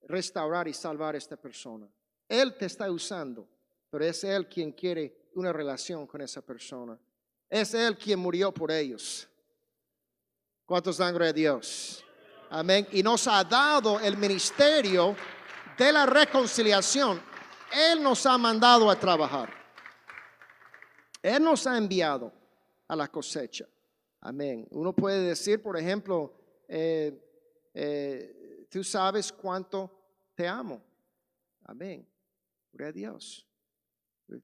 restaurar y salvar a esta persona. Él te está usando, pero es Él quien quiere una relación con esa persona. Es Él quien murió por ellos. ¿Cuántos dan gloria a Dios? Amén. Y nos ha dado el ministerio de la reconciliación. Él nos ha mandado a trabajar. Él nos ha enviado a la cosecha. Amén. Uno puede decir, por ejemplo, tú sabes cuánto te amo. Amén. Gloria a Dios.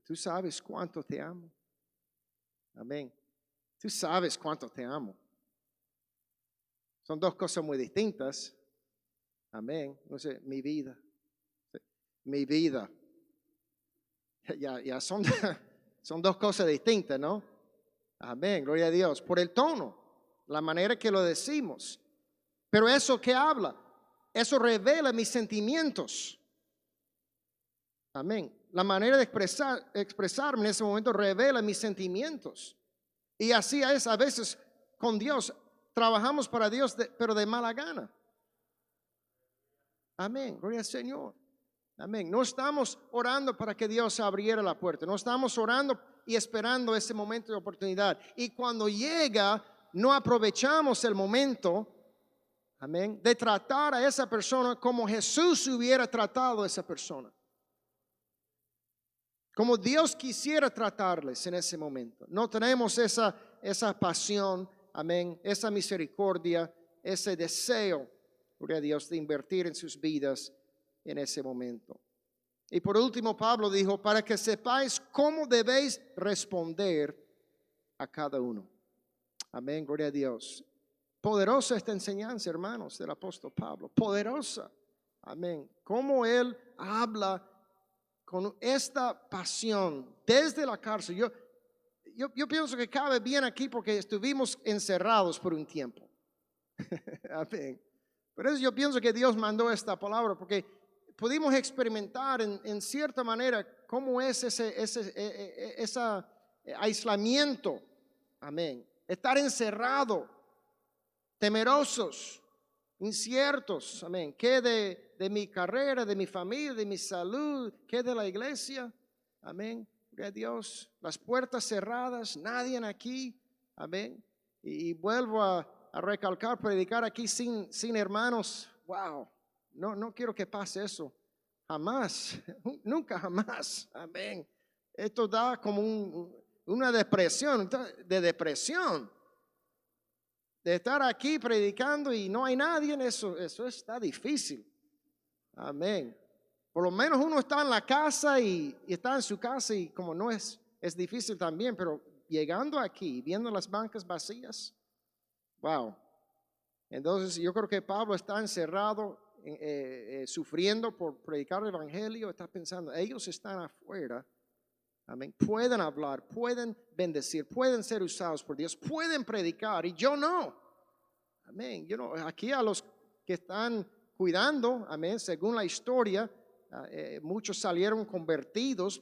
Tú sabes cuánto te amo. Amén. Tú sabes cuánto te amo. Son dos cosas muy distintas. Amén. No sé, mi vida. Mi vida. Ya son, son dos cosas distintas, ¿no? Amén. Gloria a Dios. Por el tono, la manera que lo decimos. Pero eso que habla, eso revela mis sentimientos. Amén. La manera de expresarme en ese momento revela mis sentimientos. Y así es a veces con Dios. Trabajamos para Dios, pero de mala gana. Amén. Gloria al Señor. Amén. No estamos orando para que Dios abriera la puerta. No estamos orando y esperando ese momento de oportunidad. Y cuando llega, no aprovechamos el momento, amén, de tratar a esa persona como Jesús hubiera tratado a esa persona. Como Dios quisiera tratarles en ese momento. No tenemos esa pasión, amén, esa misericordia, ese deseo, gloria a Dios, de invertir en sus vidas en ese momento. Y por último, Pablo dijo, para que sepáis cómo debéis responder a cada uno. Amén, gloria a Dios. Poderosa esta enseñanza, hermanos, del apóstol Pablo. Poderosa. Amén. Cómo él habla con esta pasión desde la cárcel. Yo pienso que cabe bien aquí porque estuvimos encerrados por un tiempo. Amén. Por eso yo pienso que Dios mandó esta palabra porque pudimos experimentar en cierta manera cómo es ese aislamiento. Amén. Estar encerrado, temerosos, inciertos. Amén. ¿Qué de mi carrera, de mi familia, de mi salud? ¿Qué de la iglesia? Amén. Gloria a Dios. Las puertas cerradas, nadie aquí. Amén. Y vuelvo a recalcar, predicar aquí sin hermanos. Wow. No quiero que pase eso. Jamás. Nunca jamás. Amén. Esto da como una depresión. De depresión. De estar aquí predicando y no hay nadie en eso está difícil. Amén. Por lo menos uno está en la casa y está en su casa y como no es difícil también, pero llegando aquí, viendo las bancas vacías, wow. Entonces yo creo que Pablo está encerrado, sufriendo por predicar el evangelio, está pensando, ellos están afuera, amén, pueden hablar, pueden bendecir, pueden ser usados por Dios, pueden predicar y yo no, amén. Yo no, aquí a los que están cuidando, amén, según la historia, muchos salieron convertidos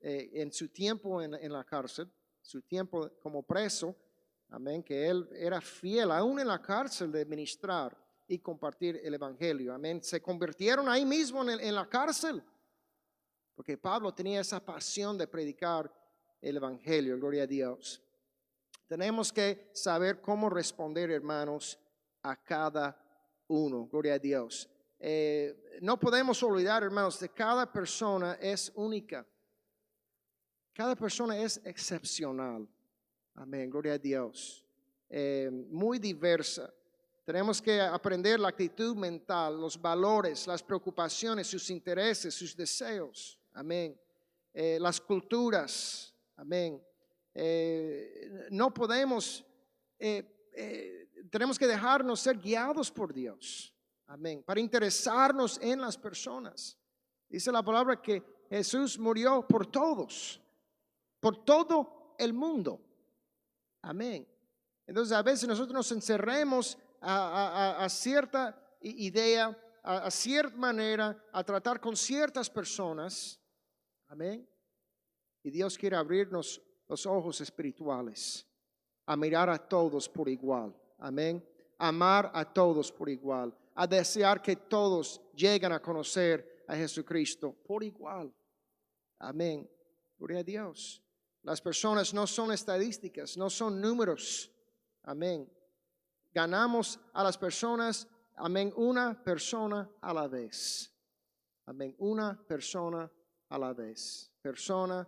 en su tiempo en la cárcel, su tiempo como preso, amén, que él era fiel aún en la cárcel de ministrar y compartir el evangelio, amén. Se convirtieron ahí mismo en la cárcel, porque Pablo tenía esa pasión de predicar el evangelio, gloria a Dios. Tenemos que saber cómo responder, hermanos, a cada uno, gloria a Dios. No podemos olvidar, hermanos, que cada persona es única. Cada persona es excepcional. Amén, gloria a Dios. Muy diversa. Tenemos que aprender la actitud mental, los valores, las preocupaciones, sus intereses, sus deseos. Amén. Las culturas. Amén. No podemos, tenemos que dejarnos ser guiados por Dios. Amén. Para interesarnos en las personas. Dice la palabra que Jesús murió por todos, por todo el mundo. Amén. Entonces a veces nosotros nos encerremos a cierta idea, a cierta manera, a tratar con ciertas personas. Amén. Y Dios quiere abrirnos los ojos espirituales, a mirar a todos por igual. Amén. Amar a todos por igual. A desear que todos lleguen a conocer a Jesucristo por igual. Amén. Gloria a Dios. Las personas no son estadísticas, no son números. Amén. Ganamos a las personas, amén, una persona a la vez. Amén. Una persona a la vez. Persona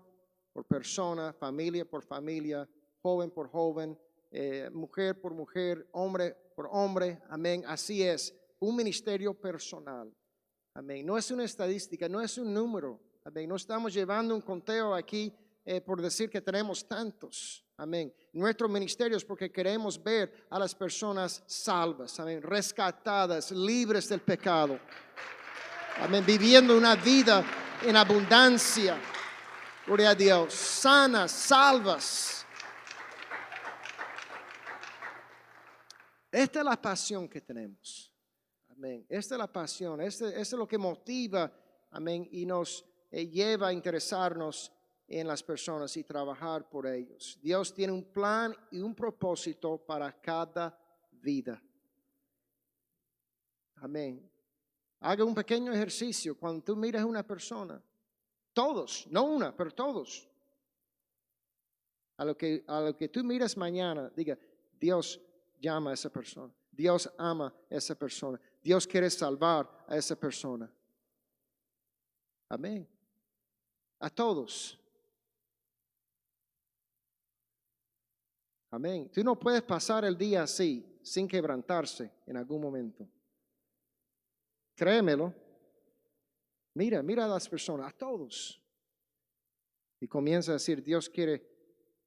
por persona, familia por familia, joven por joven, mujer por mujer, hombre por hombre. Amén. Así es. Un ministerio personal. Amén. No es una estadística, no es un número. Amén. No estamos llevando un conteo aquí por decir que tenemos tantos. Amén. Nuestro ministerio es porque queremos ver a las personas salvas. Amén. Rescatadas, libres del pecado. Amén. Viviendo una vida en abundancia. Gloria a Dios. Sanas, salvas. Esta es la pasión que tenemos. Amén. Esta es la pasión. Este es lo que motiva. Amén. Y nos lleva a interesarnos en las personas y trabajar por ellos. Dios tiene un plan y un propósito para cada vida. Amén. Haga un pequeño ejercicio cuando tú miras a una persona. Todos, no una, pero todos. A lo que tú miras mañana, diga, Dios llama a esa persona. Dios ama a esa persona. Dios quiere salvar a esa persona. Amén. A todos. Amén. Tú no puedes pasar el día así, sin quebrantarse en algún momento. Créemelo. Mira a las personas, a todos. Y comienza a decir, Dios quiere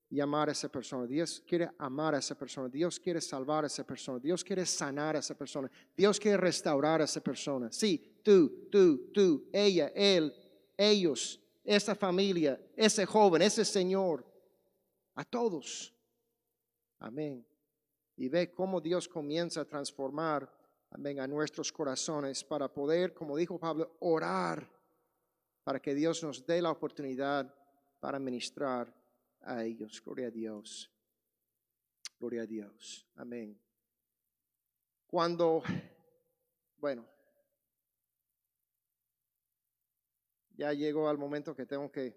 llamar a esa persona, Dios quiere amar a esa persona, Dios quiere salvar a esa persona, Dios quiere sanar a esa persona, Dios quiere restaurar a esa persona. Sí, tú, ella, él, ellos, esa familia, ese joven, ese señor, a todos. Amén. Y ve cómo Dios comienza a transformar, amén, a nuestros corazones para poder, como dijo Pablo, orar para que Dios nos dé la oportunidad para ministrar a ellos. Gloria a Dios. Gloria a Dios. Amén. Bueno, ya llegó al momento que tengo que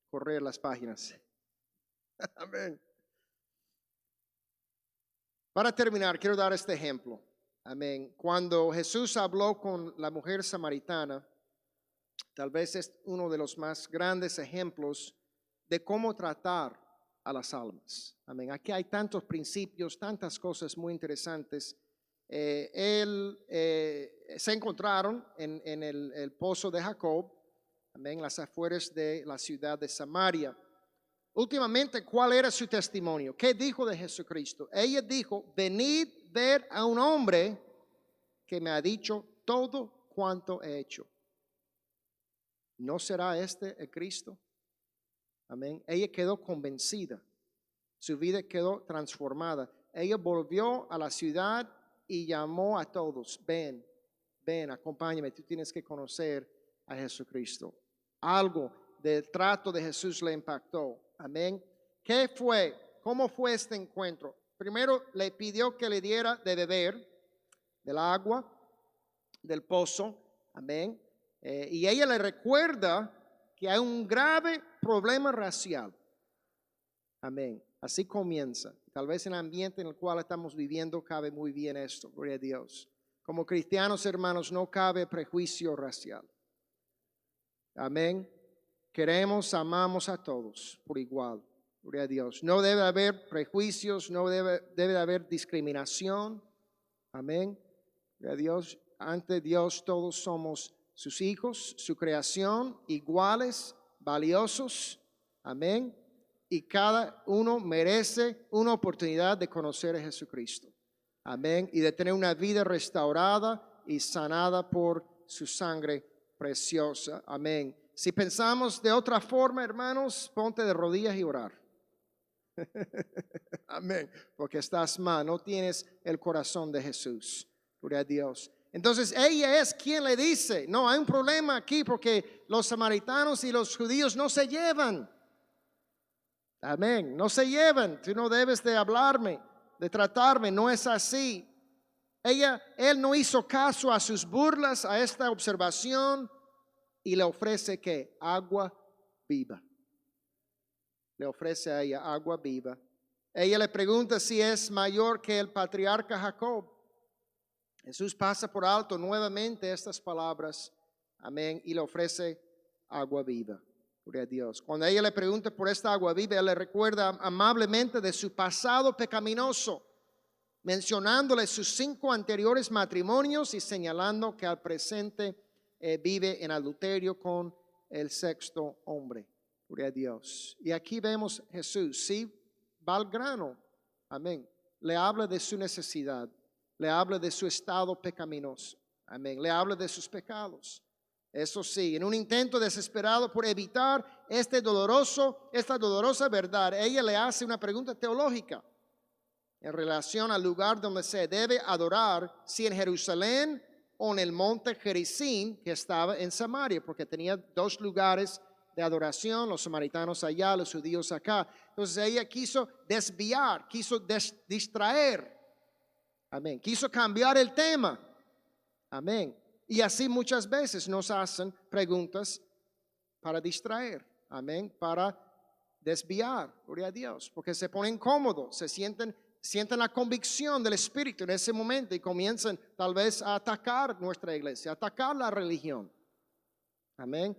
correr las páginas. Amén. Para terminar, quiero dar este ejemplo. Amén. Cuando Jesús habló con la mujer samaritana, tal vez es uno de los más grandes ejemplos de cómo tratar a las almas. Amén. Aquí hay tantos principios, tantas cosas muy interesantes. Se encontraron en el pozo de Jacob, amén, las afueras de la ciudad de Samaria. Últimamente, ¿cuál era su testimonio? ¿Qué dijo de Jesucristo? Ella dijo, venid ver a un hombre que me ha dicho todo cuanto he hecho. ¿No será este el Cristo? Amén. Ella quedó convencida. Su vida quedó transformada. Ella volvió a la ciudad y llamó a todos. Ven, acompáñame. Tú tienes que conocer a Jesucristo. Algo del trato de Jesús le impactó. Amén. ¿Qué fue? ¿Cómo fue este encuentro? Primero le pidió que le diera de beber del agua del pozo. Amén. Y ella le recuerda que hay un grave problema racial. Amén. Así comienza. Tal vez en el ambiente en el cual estamos viviendo cabe muy bien esto. Gloria a Dios. Como cristianos, hermanos, no cabe prejuicio racial. Amén. Queremos, amamos a todos por igual. Gloria a Dios. No debe haber prejuicios, no debe haber discriminación. Amén. Gloria a Dios. Ante Dios todos somos sus hijos, su creación, iguales, valiosos. Amén. Y cada uno merece una oportunidad de conocer a Jesucristo. Amén. Y de tener una vida restaurada y sanada por su sangre preciosa. Amén. Si pensamos de otra forma, hermanos, ponte de rodillas y orar. Amén. Porque estás mal, no tienes el corazón de Jesús. Gloria a Dios. Entonces ella es quien le dice, no, hay un problema aquí porque los samaritanos y los judíos no se llevan. Amén, no se llevan, tú no debes de hablarme, de tratarme, no es así. Él no hizo caso a sus burlas, a esta observación y le ofrece que agua viva. Le ofrece a ella agua viva. Ella le pregunta si es mayor que el patriarca Jacob. Jesús pasa por alto nuevamente estas palabras, amén, y le ofrece agua viva. Gloria a Dios. Cuando ella le pregunta por esta agua viva, él le recuerda amablemente de su pasado pecaminoso, mencionándole sus 5 anteriores matrimonios y señalando que al presente vive en adulterio con el 6º hombre. Gloria a Dios. Y aquí vemos Jesús, sí, va al grano, amén. Le habla de su necesidad, le habla de su estado pecaminoso, amén. Le habla de sus pecados. Eso sí, en un intento desesperado por evitar esta dolorosa verdad, ella le hace una pregunta teológica en relación al lugar donde se debe adorar, si en Jerusalén o en el monte Gerizim, que estaba en Samaria, porque tenía 2 lugares de adoración, los samaritanos allá, los judíos acá. Entonces ella quiso desviar, quiso distraer, amén, quiso cambiar el tema, amén. Y así muchas veces nos hacen preguntas para distraer, amén, para desviar, gloria a Dios, porque se ponen cómodos, sienten la convicción del Espíritu en ese momento y comienzan tal vez a atacar nuestra iglesia, a atacar la religión, amén.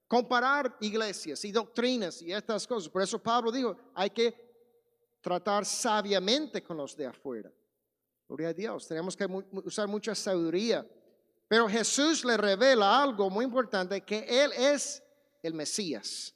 Comparar iglesias y doctrinas y estas cosas. Por eso Pablo dijo, hay que tratar sabiamente con los de afuera. Gloria a Dios, tenemos que usar mucha sabiduría. Pero Jesús le revela algo muy importante, que Él es el Mesías.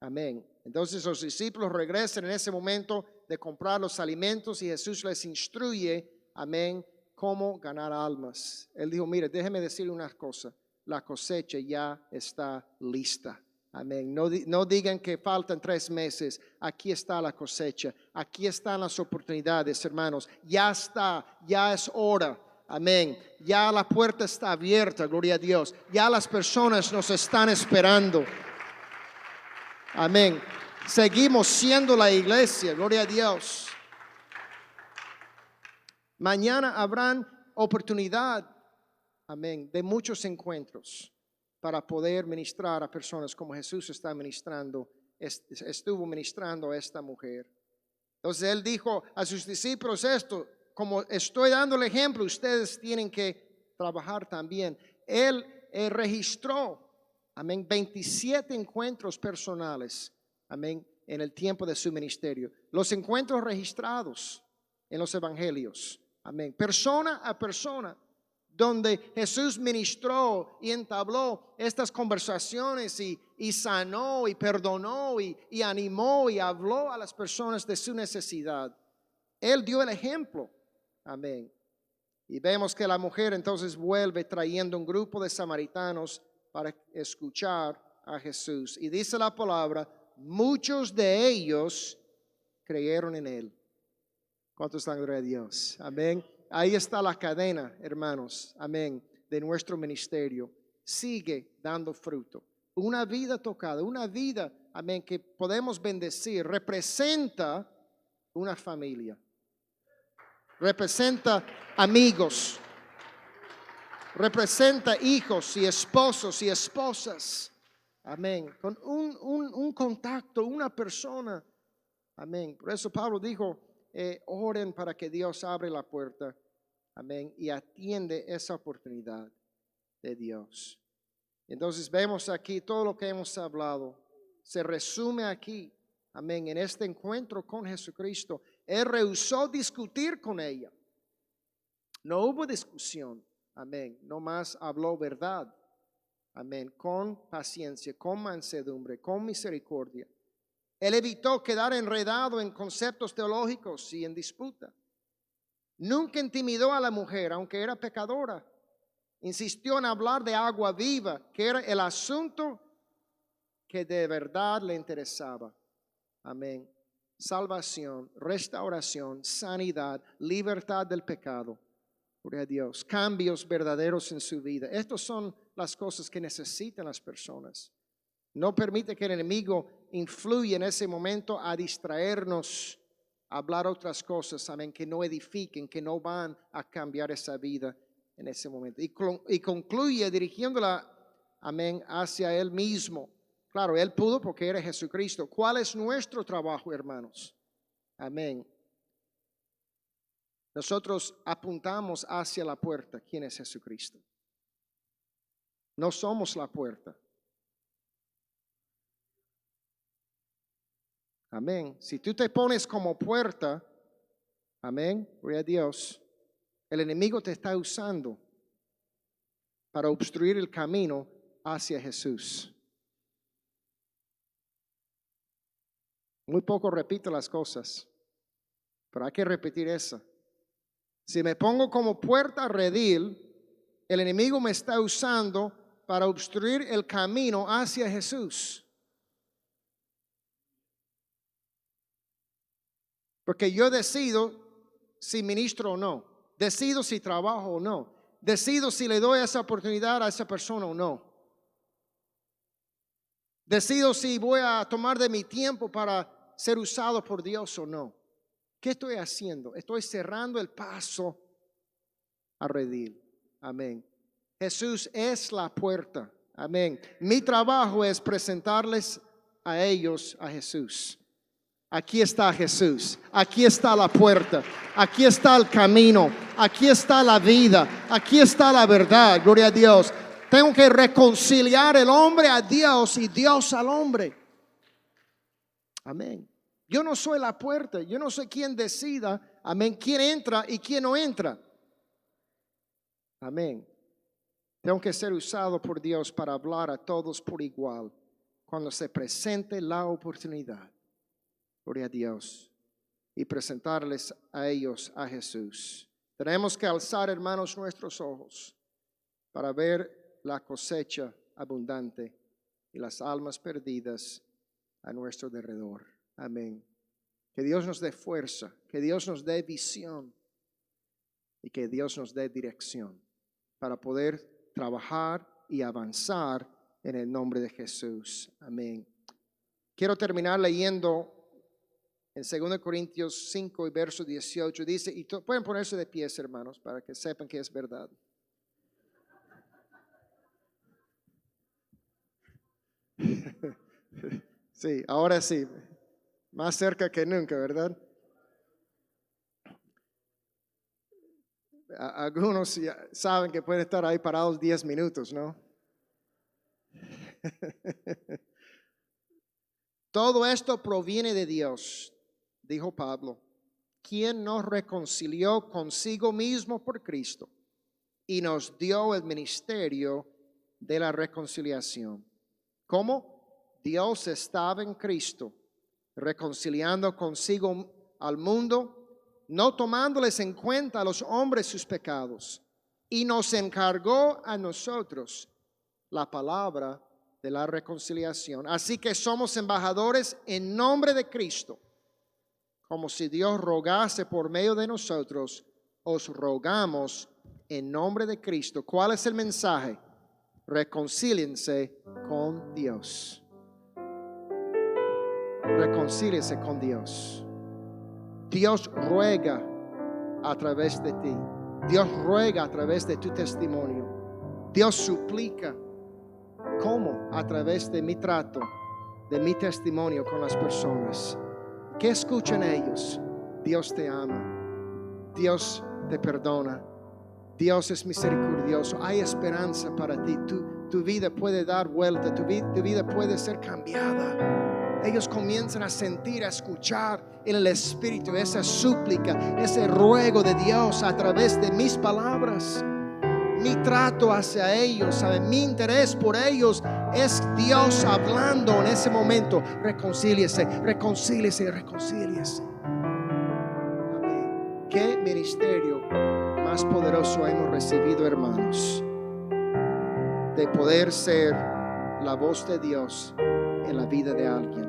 Amén. Entonces los discípulos regresan en ese momento de comprar los alimentos y Jesús les instruye, amén, cómo ganar almas. Él dijo, mire, déjeme decirle una cosa, la cosecha ya está lista. Amén. No digan que faltan 3 meses. Aquí está la cosecha. Aquí están las oportunidades, hermanos. Ya está, ya es hora. Amén. Ya la puerta está abierta, gloria a Dios. Ya las personas nos están esperando. Amén. Seguimos siendo la iglesia, gloria a Dios. Mañana habrán oportunidad, amén, de muchos encuentros para poder ministrar a personas como Jesús está ministrando, estuvo ministrando a esta mujer. Entonces Él dijo a sus discípulos esto, como estoy dando el ejemplo, ustedes tienen que trabajar también. Él registró, amén, 27 encuentros personales, amén, en el tiempo de su ministerio. Los encuentros registrados en los evangelios, amén, persona a persona, donde Jesús ministró y entabló estas conversaciones y sanó y perdonó y animó y habló a las personas de su necesidad. Él dio el ejemplo, amén. Y vemos que la mujer entonces vuelve trayendo un grupo de samaritanos para escuchar a Jesús. Y dice la palabra, muchos de ellos creyeron en Él. ¿Cuántos dan gloria a Dios? Amén. Ahí está la cadena, hermanos, amén, de nuestro ministerio. Sigue dando fruto. Una vida tocada, una vida, amén, que podemos bendecir, representa una familia. Representa amigos. Representa hijos y esposos y esposas. Amén. Con un contacto, una persona. Amén. Por eso Pablo dijo, oren para que Dios abra la puerta, amén, y atiende esa oportunidad de Dios. Entonces vemos aquí todo lo que hemos hablado, se resume aquí, amén, en este encuentro con Jesucristo. Él rehusó discutir con ella, no hubo discusión, amén, nomás habló verdad, amén, con paciencia, con mansedumbre, con misericordia. Él evitó quedar enredado en conceptos teológicos y en disputa. Nunca intimidó a la mujer, aunque era pecadora. Insistió en hablar de agua viva, que era el asunto que de verdad le interesaba. Amén. Salvación, restauración, sanidad, libertad del pecado. Gloria a Dios. Cambios verdaderos en su vida. Estas son las cosas que necesitan las personas. No permite que el enemigo influya en ese momento a distraernos, a hablar otras cosas, amén, que no edifiquen, que no van a cambiar esa vida en ese momento. Y concluye dirigiéndola, amén, hacia Él mismo. Claro, Él pudo porque era Jesucristo. ¿Cuál es nuestro trabajo, hermanos? Amén. Nosotros apuntamos hacia la puerta. ¿Quién es Jesucristo? No somos la puerta. Amén. Si tú te pones como puerta, amén, gloria a Dios, el enemigo te está usando para obstruir el camino hacia Jesús. Muy poco repito las cosas, pero hay que repetir esa. Si me pongo como puerta redil, el enemigo me está usando para obstruir el camino hacia Jesús. Porque yo decido si ministro o no. Decido si trabajo o no. Decido si le doy esa oportunidad a esa persona o no. Decido si voy a tomar de mi tiempo para ser usado por Dios o no. ¿Qué estoy haciendo? Estoy cerrando el paso a redil. Amén. Jesús es la puerta. Amén. Mi trabajo es presentarles a ellos a Jesús. Aquí está Jesús, aquí está la puerta, aquí está el camino, aquí está la vida, aquí está la verdad, gloria a Dios. Tengo que reconciliar el hombre a Dios y Dios al hombre. Amén. Yo no soy la puerta, yo no soy quien decida, amén, quién entra y quién no entra. Amén. Tengo que ser usado por Dios para hablar a todos por igual cuando se presente la oportunidad. Gloria a Dios. Y presentarles a ellos a Jesús. Tenemos que alzar, hermanos, nuestros ojos para ver la cosecha abundante y las almas perdidas a nuestro alrededor. Amén. Que Dios nos dé fuerza, que Dios nos dé visión y que Dios nos dé dirección para poder trabajar y avanzar en el nombre de Jesús. Amén. Quiero terminar leyendo en 2 Corintios 5 y verso 18 dice, y pueden ponerse de pies, hermanos, para que sepan que es verdad. Sí, ahora sí, más cerca que nunca, ¿verdad? Algunos ya saben que pueden estar ahí parados 10 minutos, ¿no? Todo esto proviene de Dios, dijo Pablo, quien nos reconcilió consigo mismo por Cristo y nos dio el ministerio de la reconciliación. ¿Cómo? Dios estaba en Cristo, reconciliando consigo al mundo, no tomándoles en cuenta a los hombres sus pecados, y nos encargó a nosotros la palabra de la reconciliación. Así que somos embajadores en nombre de Cristo, como si Dios rogase por medio de nosotros, os rogamos en nombre de Cristo. ¿Cuál es el mensaje? Reconcíliense con Dios. Reconcíliense con Dios. Dios ruega a través de ti. Dios ruega a través de tu testimonio. Dios suplica. ¿Cómo? A través de mi trato, de mi testimonio con las personas. ¿Qué escuchan ellos? Dios te ama. Dios te perdona. Dios es misericordioso. Hay esperanza para ti. Tu vida puede dar vuelta. Tu vida puede ser cambiada. Ellos comienzan a sentir, a escuchar en el Espíritu esa súplica, ese ruego de Dios a través de mis palabras. Mi trato hacia ellos, ¿sabe? Mi interés por ellos es Dios hablando en ese momento. Reconcíliese, reconcíliese, reconcíliese. Amén. ¿Qué ministerio más poderoso hemos recibido, hermanos? De poder ser la voz de Dios en la vida de alguien.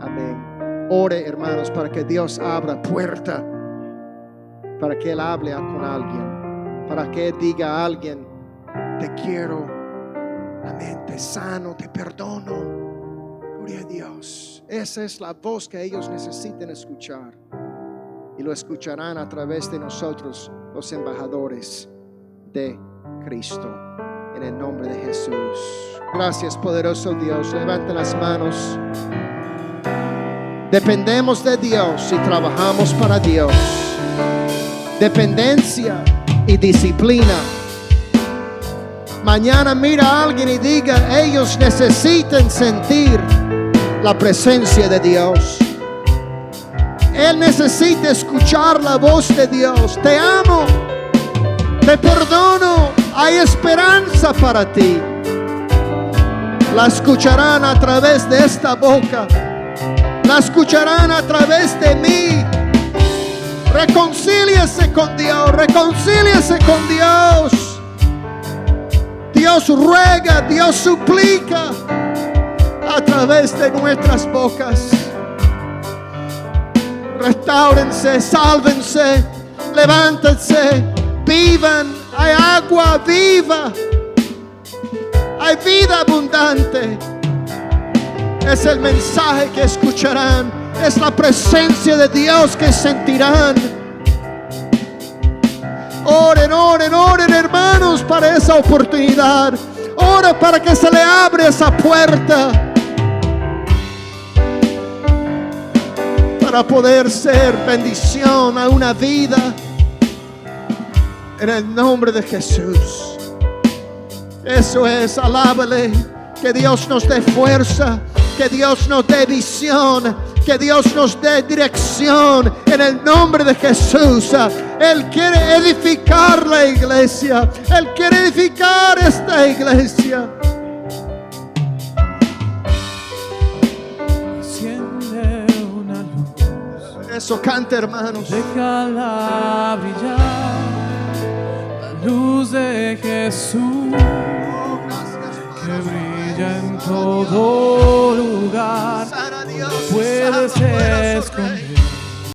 Amén. Ore, hermanos, para que Dios abra puerta, para que Él hable con alguien. para que diga a alguien: te quiero, amén, te sano, te perdono. Gloria a Dios. Esa es la voz que ellos necesitan escuchar, y lo escucharán a través de nosotros, los embajadores de Cristo, en el nombre de Jesús. Gracias, poderoso Dios. Levanten las manos. Dependemos de Dios y trabajamos para Dios. Dependencia y disciplina. Mañana mira a alguien y diga: ellos necesitan sentir la presencia de Dios. Él necesita escuchar la voz de Dios. Te amo, te perdono, hay esperanza para ti. La escucharán a través de esta boca. La escucharán a través de mí. Reconcíliese con Dios, reconcíliese con Dios. Dios ruega, Dios suplica a través de nuestras bocas. Restáurense, sálvense, levántense, vivan. Hay agua viva, hay vida abundante. Es el mensaje que escucharán, es la presencia de Dios que sentirán. Oren, oren, oren, hermanos, para esa oportunidad. Ora para que se le abra esa puerta, para poder ser bendición a una vida, en el nombre de Jesús. Eso es, alábale. Que Dios nos dé fuerza, que Dios nos dé visión, que Dios nos dé dirección, en el nombre de Jesús. Él quiere edificar la iglesia. Él quiere edificar esta iglesia. Enciende una luz. Eso, canta, hermanos. Déjala brillar, la luz de Jesús, que brilla en todo lugar. Puede ser